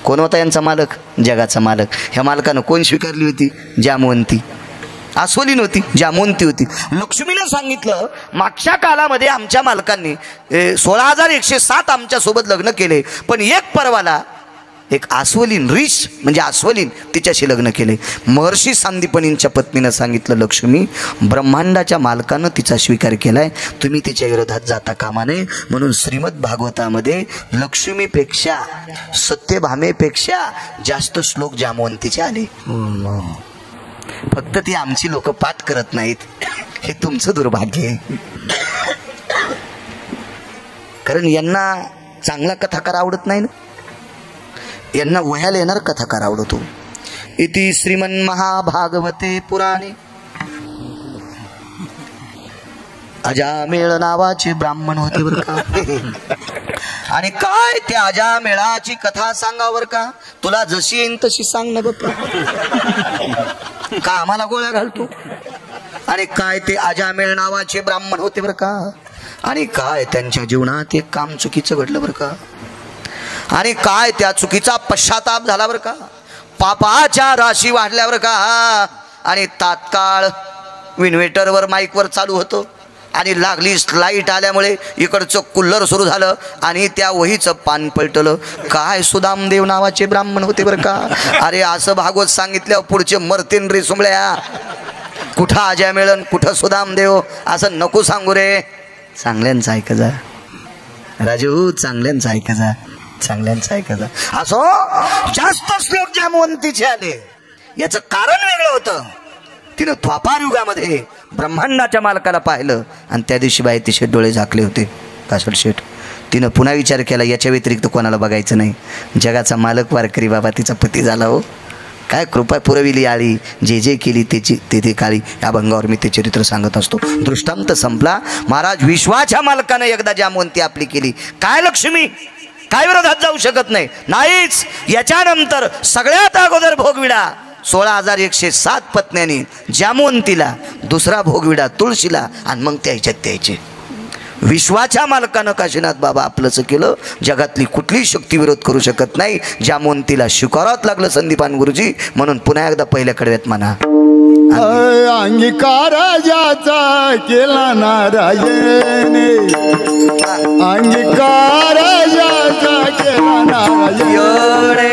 कोण होता यांचा मालक? जगाचा मालक. ह्या मालकानं कोण स्वीकारली होती? जामवंती. आसोलीन होती, जामवंती होती. लक्ष्मीने सांगितलं मागच्या काळामध्ये आमच्या मालकांनी 16,107 आमच्यासोबत लग्न केले, पण एक परवाला एक आस्वलीन ऋष म्हणजे आस्वलीन तिच्याशी लग्न केले. महर्षी सांदीपनींच्या पत्नीनं सांगितलं लक्ष्मी ब्रह्मांडाच्या मालकानं तिचा स्वीकार केलाय, तुम्ही तिच्या विरोधात जाता कामा नये. म्हणून श्रीमद भागवतामध्ये लक्ष्मीपेक्षा सत्यभामेपेक्षा जास्त श्लोक जामवंतीचे आले. फक्त ती आमची लोक पाठ करत नाहीत, हे तुमचं दुर्भाग्य आहे. कारण यांना चांगला कथाकार आवडत नाही ना, यांना वह्याला येणार कथाकार आवडतो. इति श्रीमन महाभागवते पुराणे अजामेळ नावाचे ब्राह्मण होते बरं का. आणि काय त्या अजामेळाची कथा सांगावर का? तुला जशी येईन तशी सांग ना बाप्पा, का आम्हाला गोळ्या घालतो? आणि काय ते अजामेळ नावाचे ब्राह्मण होते बरं का. आणि काय त्यांच्या जीवनात एक काम चुकीचं घडलं बरं का. आणि काय त्या चुकीचा पश्चाताप झाला बरं का. पापाच्या राशी वाढल्यावर का. आणि तात्काळ इन्व्हर्टरवर माईकवर चालू होतं आणि लागली लाईट आल्यामुळे इकडचं कुल्लर सुरू झालं आणि त्या वहीचं पान पलटलं. काय सुदामदेव नावाचे ब्राह्मण होते बरं का. अरे असं भागवत सांगितल्यावर पुढचे मरतीन रे सुंबळ्या. कुठं आजा मिळन कुठं सुदामदेव असं नको सांगू रे. चांगल्यांचं ऐका जा राजू, चांगल्यांचं ऐका जा, चांगल्यांचं ऐका जा. असो जास्त श्लोक जामवंतीचे आले. याचं कारण वेगळं होतं. तिनं द्वापार युगामध्ये ब्रह्मांडाच्या मालकाला पाहिलं आणि त्या दिवशी बाई तिचे डोळे झाकले होते कासड शेठ. तिनं पुन्हा विचार केला याच्या व्यतिरिक्त कोणाला बघायचं नाही. जगाचा मालक वारकरी बाबा तिचा पती झाला. हो काय कृपा पुरविली आळी, जे जे केली त्याची ते काळी. या भंगावर मी ते चरित्र सांगत असतो. दृष्टांत संपला. महाराज विश्वाच्या मालकानं एकदा जामवंती आपली केली. काय लक्ष्मी काय विरोधात जाऊ शकत नाही. नाहीच. याच्यानंतर सगळ्यात अगोदर भोगविडा 16,107 पत्न्यांनी जामवंतीला, दुसरा भोगविडा तुळशीला, आणि मग त्या ह्याच्यात द्यायचे. विश्वाच्या मालकानं काशीनाथ बाबा आपलंच केलं. जगातली कुठलीही शक्ती विरोध करू शकत नाही. जामवंतीला स्वीकारावंच लागलं संदीपान गुरुजी. म्हणून पुन्हा एकदा पहिल्या कडव्यात म्हणा, अंगीकार ज्याचा केला नारायणे, अंगीकार ज्याचा केला नारायणे,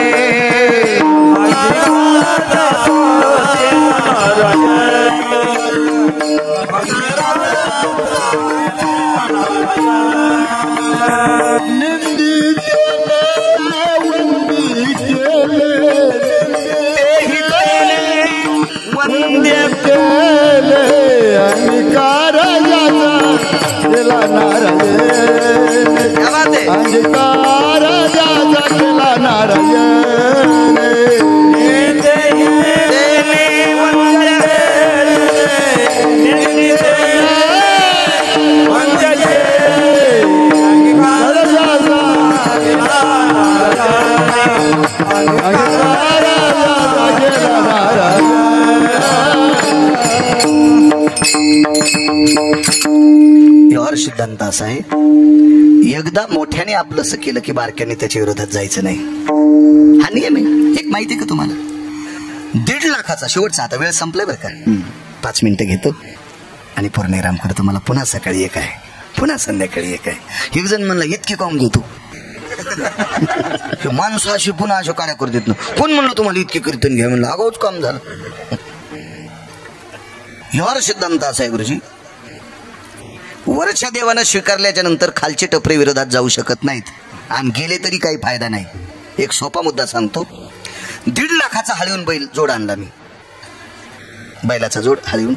अंगीकार ज्याचा केला नारायणे, अंगीकार ज्याचा केला नारायणे, यावर सिद्धांत असा आहे, एकदा मोठ्याने आपलंसं केलं की बारक्याने त्याच्या विरोधात जायचं नाही. हा नियम आहे. एक माहिती का तुम्हाला, 1.5 लाखाचा शेवटचा, आता वेळ संपलाय बरं का, 5 मिनिटं घेतो आणि पूर्णविराम करतो. मला पुन्हा सकाळी एक आहे, पुन्हा संध्याकाळी एक आहे. एक जण म्हणला इतके काम घेतो माणसं अशी पुन्हा अशा काड्या करत देत ना. कोण म्हणलं तुम्हाला इतके कीर्तन घ्या? म्हणलं आगाऊच काम झालं. यावर सिद्धांत असा आहे गुरुजी, वरच्या देवानं स्वीकारल्याच्या नंतर खालचे टपरे विरोधात जाऊ शकत नाहीत, आणि गेले तरी काही फायदा नाही. एक सोपा मुद्दा सांगतो. 1.5 लाखाचा हळवून बैल जोड आणला मी. बैलाचा जोड हळवून,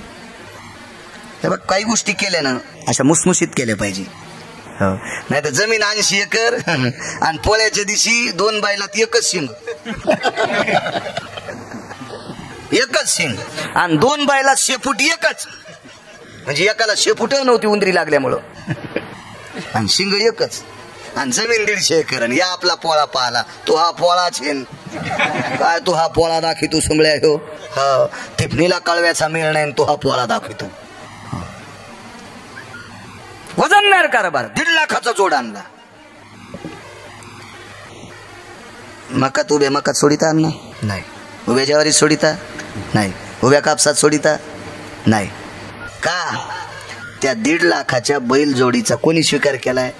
बघ काही गोष्टी केल्या ना अशा मुसमुशीत केल्या पाहिजे. हो, नाही तर जमीन 80 एकर आणि पोळ्याच्या दिवशी 2 बैलात एकच शिंग, एकच शिंग, आणि 2 बैलात शेपूट एकच, म्हणजे एकाला शेपूट नव्हती उंदरी लागल्यामुळं, आणि शिंग एकच, आणि जमीन 150 एकर. आणि या आपला पोळा पाहला, तो हा पोळा छेन काय, तो हा पोळा दाखवितो सुंबळ्या हो. टिपणीला कळव्याचा मेळ नाही, तो हा पोळा दाखवितो. वजनदार कारभार. 1.5 लाखाचा जोड आणला. मकात उभ्या मकात सोडिता आणला नाही, उभ्या ज्वारीत सोडिता नाही, उभ्या कापसात सोडिता नाही. का? त्या 1.5 लाखाच्या बैल जोडीचा कोणी स्वीकार केलाय?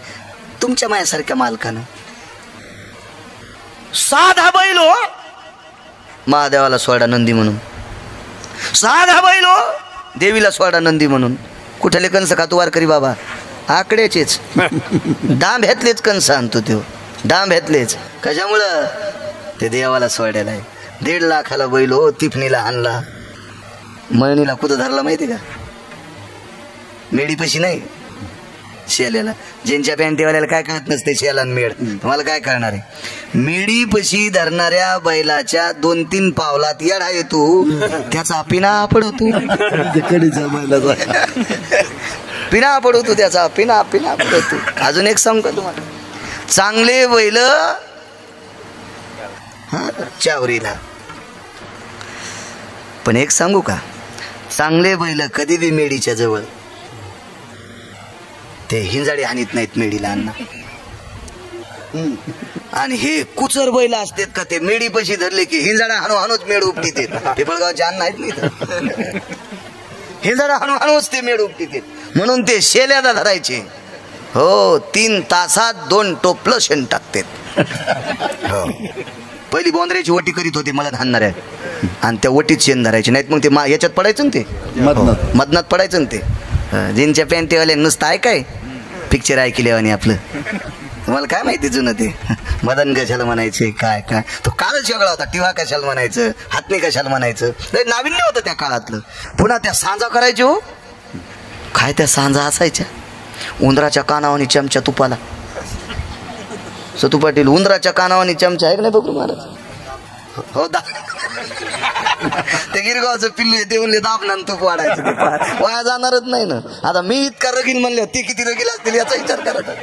तुमच्या माझ्यासारख्या मालकानं. साधा बैल हो, महादेवाला सोडा नंदी म्हणून. साधा बैल हो, देवीला सोडा नंदी म्हणून. कुठले कंस खातो वारकरी बाबा? आकड्याचेच, डांब्यातलेच कंस आणतो तो, डांब्यातलेच. कशामुळं? ते देवाला सोडायला आहे. 1.5 लाखाला बैल हो, तिफणीला आणला. मळणीला कुठं धरला माहिती का? मेडीपाशी नाही, शेल्याला. ज्यांच्या पॅन्टीवाल्याला काय कळत नसते शेला मेड, तुम्हाला काय कळणार आहे? मेडीपाशी धरणाऱ्या बैलाच्या 2-3 पावलात येडा येतो, त्याचा पिना पडतो. पिना पडतो त्याचा, पिना पिना पडतो. अजून एक सांगू का तुम्हाला? चांगले बैल चावरीला. पण एक सांगू का, चांगले बैल कधी बी मेडीच्या जवळ ते हिंजाडे हानीत नाहीत मेडीला अण्णा. आणि हे कुचर बैल असतात का, ते मेडी पशी धरले की हिंजाडा हाणू हाणूच मेड उपटीत. पिपळगावचे अन्न आहेत नाही, हिंजाडा हाणू हाणूच ते मेड उपटीत. म्हणून ते शेल्याला धरायचे. हो, 3 तासात 2 टोपलं शेण टाकतात. हो, पहिली बोंद्र्याची वटी करीत होते मला हाणणाऱ्या, आणि त्या वटीत शेण धरायचे. नाहीत मग ते याच्यात पडायचं ना, ते मदनात पडायचं ना. ते जीनच्या पॅन्टीवाले नुसतं ऐकाय पिक्चर ऐकले आणि आपलं. तुम्हाला काय माहिती जुनं ते मदन कशाला म्हणायचे, काय काय तो काळच वेगळा होता. टिवा कशाला म्हणायचं, हातने कशाला म्हणायचं, नाविन्य होतं त्या काळातलं. पुन्हा त्या सांजा करायचे हो, काय त्या सांजा असायच्या उंदराच्या कानावानी चमचा तुपाला. सतू पाटील, उंदराच्या कानावानी चमचा आहे का नाही बघू महाराज? हो, ते गिरगावचं पिल्लू ते म्हणले दाबना तूप वाढायचं, ते वाया जाणारच नाही ना. आता मी इतका रगीन म्हणले, ते किती रगील असतील याचा विचार करा.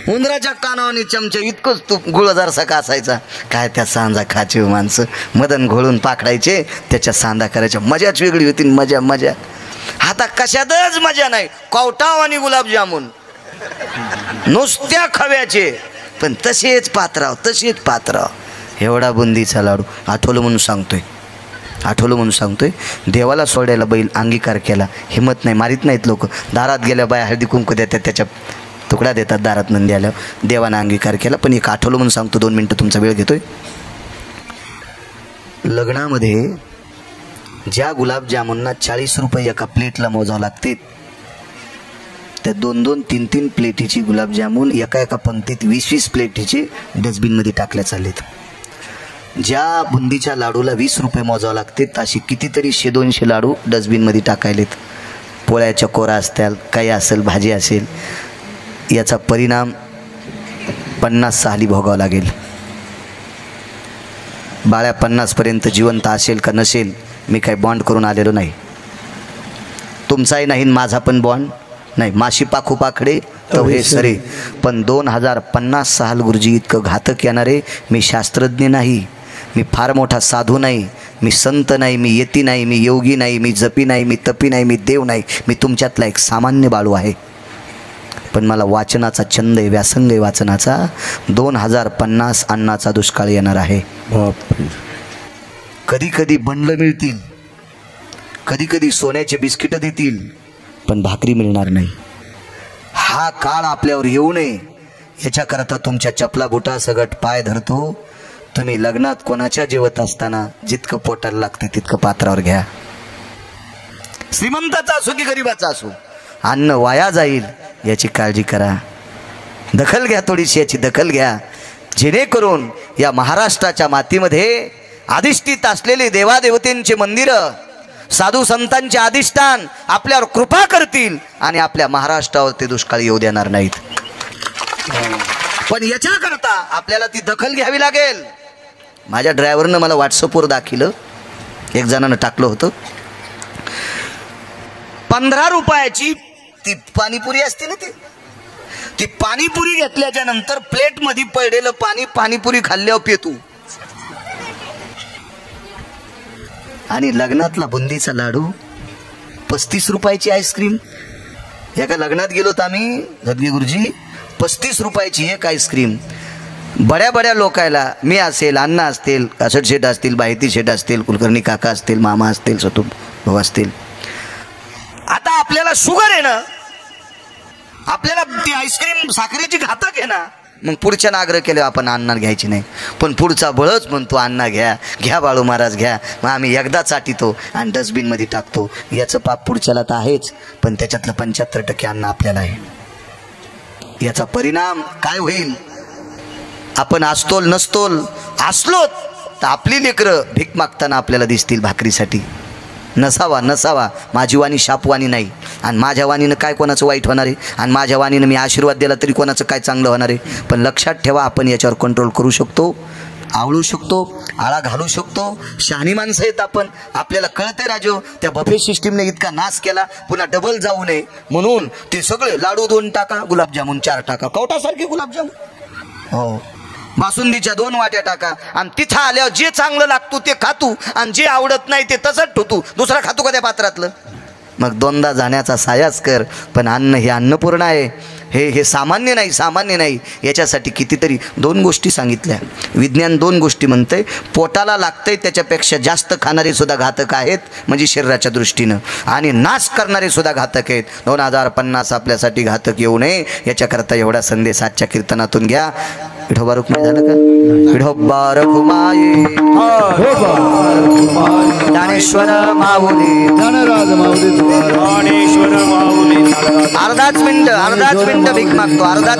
उंदराच्या कानावानी चमचे इतकंच तूप गुळ जरसा का असायचा. काय त्या सांजा खाचे माणसं मदन घोळून पाकडायचे, त्याच्या सांदा करायच्या. मजाच वेगळी होती. मजा मजा. आता कशातच मजा नाही. कवटाव आणि गुलाबजामुन नुसत्या खव्याचे, पण तसेच पात्राव तसेच पात्राव. एवढा बुंदीचा लाडू. आठवलं म्हणून सांगतोय देवाला सोडायला बैल अंगीकार केला. हिंमत नाही, मारीत नाहीत लोक. दारात गेल्या बाया हळदी कुंकू देतात, त्याच्या तुकडा देतात दारात नंदी आल्यावर. देवानं अंगीकार केला. पण एक आठवलं म्हणून सांगतो, 2 मिनटं तुमचा वेळ घेतोय. लग्नामध्ये ज्या गुलाबजामुनना 40 रुपये एका प्लेटला मोजावं लागते, त्या 2-2, 3-3 प्लेटीची गुलाबजामुन एका पंक्तीत 20-20 प्लेटीचे डस्टबिनमध्ये टाकल्या चाललेत. ज्या बुंदीच्या लाडूला 20 रुपये मोजावं लागते, अशी कितीतरी 100-200 लाडू डस्टबिनमध्ये टाकायलेत. पोळ्याच्या कोरा असतील, काही असेल, भाजी असेल. याचा परिणाम 50 साली भोगावा लागेल. बाळ्या 50पर्यंत जिवंत असेल का नसेल, मी काही बॉन्ड करून आलेलो नाही. तुमचाही नाही, माझा पण बॉन्ड नाही. माशी पाखू पाखडे तो हे सरे. पण 2050 साल गुरुजी इतकं घातक येणारे. मी शास्त्रज्ञ नाही, मी फार मोठा साधू नाही, मी संत नाही, मी येती नाही, मी योगी नाही, मी जपी नाही, मी तपी नाही, मी देव नाही. मी तुमच्यातला एक सामान्य बाळू आहे. पण मला वाचनाचा छंद आहे, व्यासंग आहे वाचनाचा. 2050 अन्नाचा दुष्काळ येणार आहे. कधी कधी बंडलं मिळतील, कधी कधी सोन्याचे बिस्किट देतील, पण भाकरी मिळणार नाही. हा काळ आपल्यावर येऊ नये याच्याकरता तुमच्या चपला बुटा सगट पाय धरतो. तुम्ही लग्नात कोणाच्या जेवत असताना जितकं पोटाला लागते तितकं पात्रावर घ्या. श्रीमंताचा असो की गरीबाचा असो, अन्न वाया जाईल याची काळजी करा. दखल घ्या, थोडीशी याची दखल घ्या, जेणेकरून या महाराष्ट्राच्या मातीमध्ये अधिष्ठित असलेले देवादेवतेंचे मंदिरं, साधू संतांचे अधिष्ठान आपल्यावर कृपा करतील आणि आपल्या महाराष्ट्रावर ते दुष्काळ येऊ देणार नाहीत. पण याच्याकरता आपल्याला ती दखल घ्यावी लागेल. माझ्या ड्रायव्हरनं मला व्हॉट्सअपवर दाखिलं, एक जणानं टाकलं होतं, 15 रुपयाची ती पाणीपुरी असते ना, ती पाणीपुरी घेतल्याच्या नंतर प्लेट मध्ये पडलेलं पाणी पाणीपुरी खाल्ल्यावर पेतू. आणि लग्नातला बुंदीचा लाडू, 35 रुपयाची आईस्क्रीम. एका लग्नात गेलो तर आम्ही जदगी गुरुजी, 35 रुपयाची एक आईस्क्रीम. बड्या बड्या लोकायला, मी असेल, अण्णा असतील, कासट शेठ असतील, बाहिती शेठ असतील, कुलकर्णी काका असतील, मामा असतील, सतू भाऊ असतील. आता आपल्याला शुगर आहे ना, आपल्याला ती आईस्क्रीम साखरेची घातक आहे ना. मग पुढच्यानं आग्रह केले आपण अण्णा घ्यायची नाही, पण पुढचा बळच म्हणतो अण्णा घ्या, घ्या बाळू महाराज घ्या. मग आम्ही एकदा चाटितो आणि डस्टबिनमध्ये टाकतो. याचं पाप पुढच्याला तर आहेच, पण त्याच्यातलं 75% अन्न आपल्याला आहे. याचा परिणाम काय होईल? आपण असतोल नसतोल असलोत तर आपली लेकरं भीक मागताना आपल्याला दिसतील भाकरीसाठी. नसावा माझी वाणी शापवाणी नाही. आणि माझ्या वाणीनं काय कोणाचं वाईट होणार आहे, आणि माझ्या वाणीनं मी आशीर्वाद दिला तरी कोणाचं काय चांगलं होणार आहे. पण लक्षात ठेवा, आपण याच्यावर कंट्रोल करू शकतो, आवळू शकतो, आळा घालू शकतो. शहाणी माणसं आहेत आपण, आपल्याला कळते राजो. त्या बफे सिस्टीमने इतका नाश केला, पुन्हा डबल जाऊ नये म्हणून ते सगळे लाडू 2 टाका, गुलाबजामुन 4 टाका, कवटासारखे गुलाबजामुन, हो, बासुंदीच्या 2 वाट्या टाका. आणि तिथं आल्यावर जे चांगलं लागतो ते खातू, आणि जे आवडत नाही ते तसंच ठेवतो. दुसरा खातो का त्या पात्रातलं? मग 2दा जाण्याचा सायास कर. पण अन्न हे अन्नपूर्ण आहे, हे सामान्य नाही. याच्यासाठी कितीतरी 2 गोष्टी सांगितल्या. विज्ञान 2 गोष्टी म्हणतंय. पोटाला लागतंय त्याच्यापेक्षा जास्त खाणारे सुद्धा घातक आहेत, म्हणजे शरीराच्या दृष्टीनं, आणि नाश करणारे सुद्धा घातक आहेत. 2050 आपल्यासाठी घातक येऊ नये याच्याकरता एवढा संदेश आजच्या कीर्तनातून घ्या. विठोबा रुक्माई झालं का? विठोबा रुक्माई, ज्ञानेश्वर माऊली, ज्ञानराज माऊली, ज्ञानेश्वर माऊली. अर्धाच मिनिट भीक मागतो, अर्धा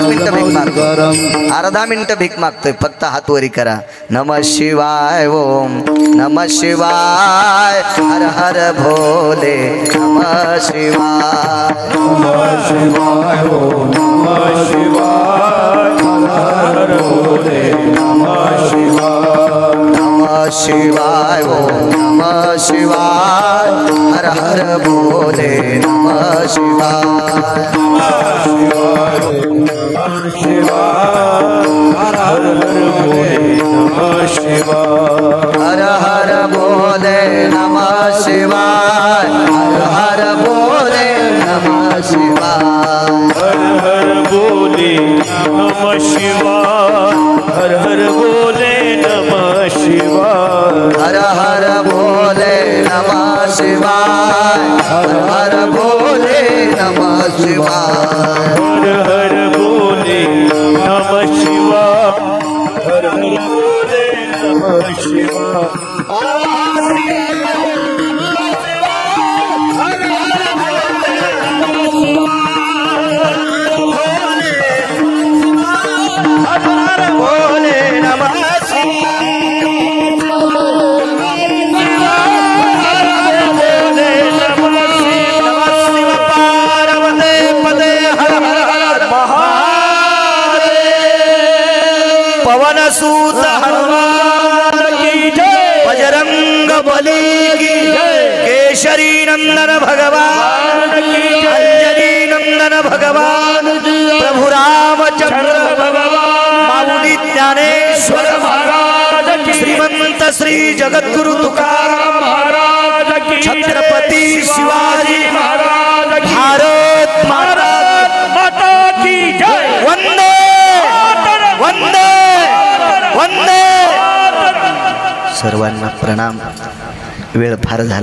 मिनिट भीक मागतोय. फक्त हात वरी करा. नमः शिवाय, ओम नमः शिवाय, हर हर भोले, नमः शिवाय, नमः शिवाय, ओम नमः शिवाय, हर हर भोले, नमः शिवाय, नमः शिवाय, ओम नमः शिवाय, हर हर बोले नमः शिवाय हर हर बोले नमः शिवाय हर हर बोले नमः शिवाय हर हर बोले नमः शिवाय हर हर बोले नमः शिवाय हर हर बोले नमः शिवाय हर हर बोले नमः शिवाय हर हर बोले नमः शिवाय हर हर बोले नमः शिवाय सूत हनुमान की जय बजरंग बली की जय केशरी नंदन भगवान की जय अंजनी नंदन भगवान प्रभु रामचंद्र भगवान माऊली ज्ञानेश्वर महाराज की श्रीमंत श्री जगद्गुरु तुकाराम महाराज की छत्रपति शिवाजी महाराज की भारत माता की जय वंदे वंदे वंदे सर्वांना प्रणाम वेळ फार झाला।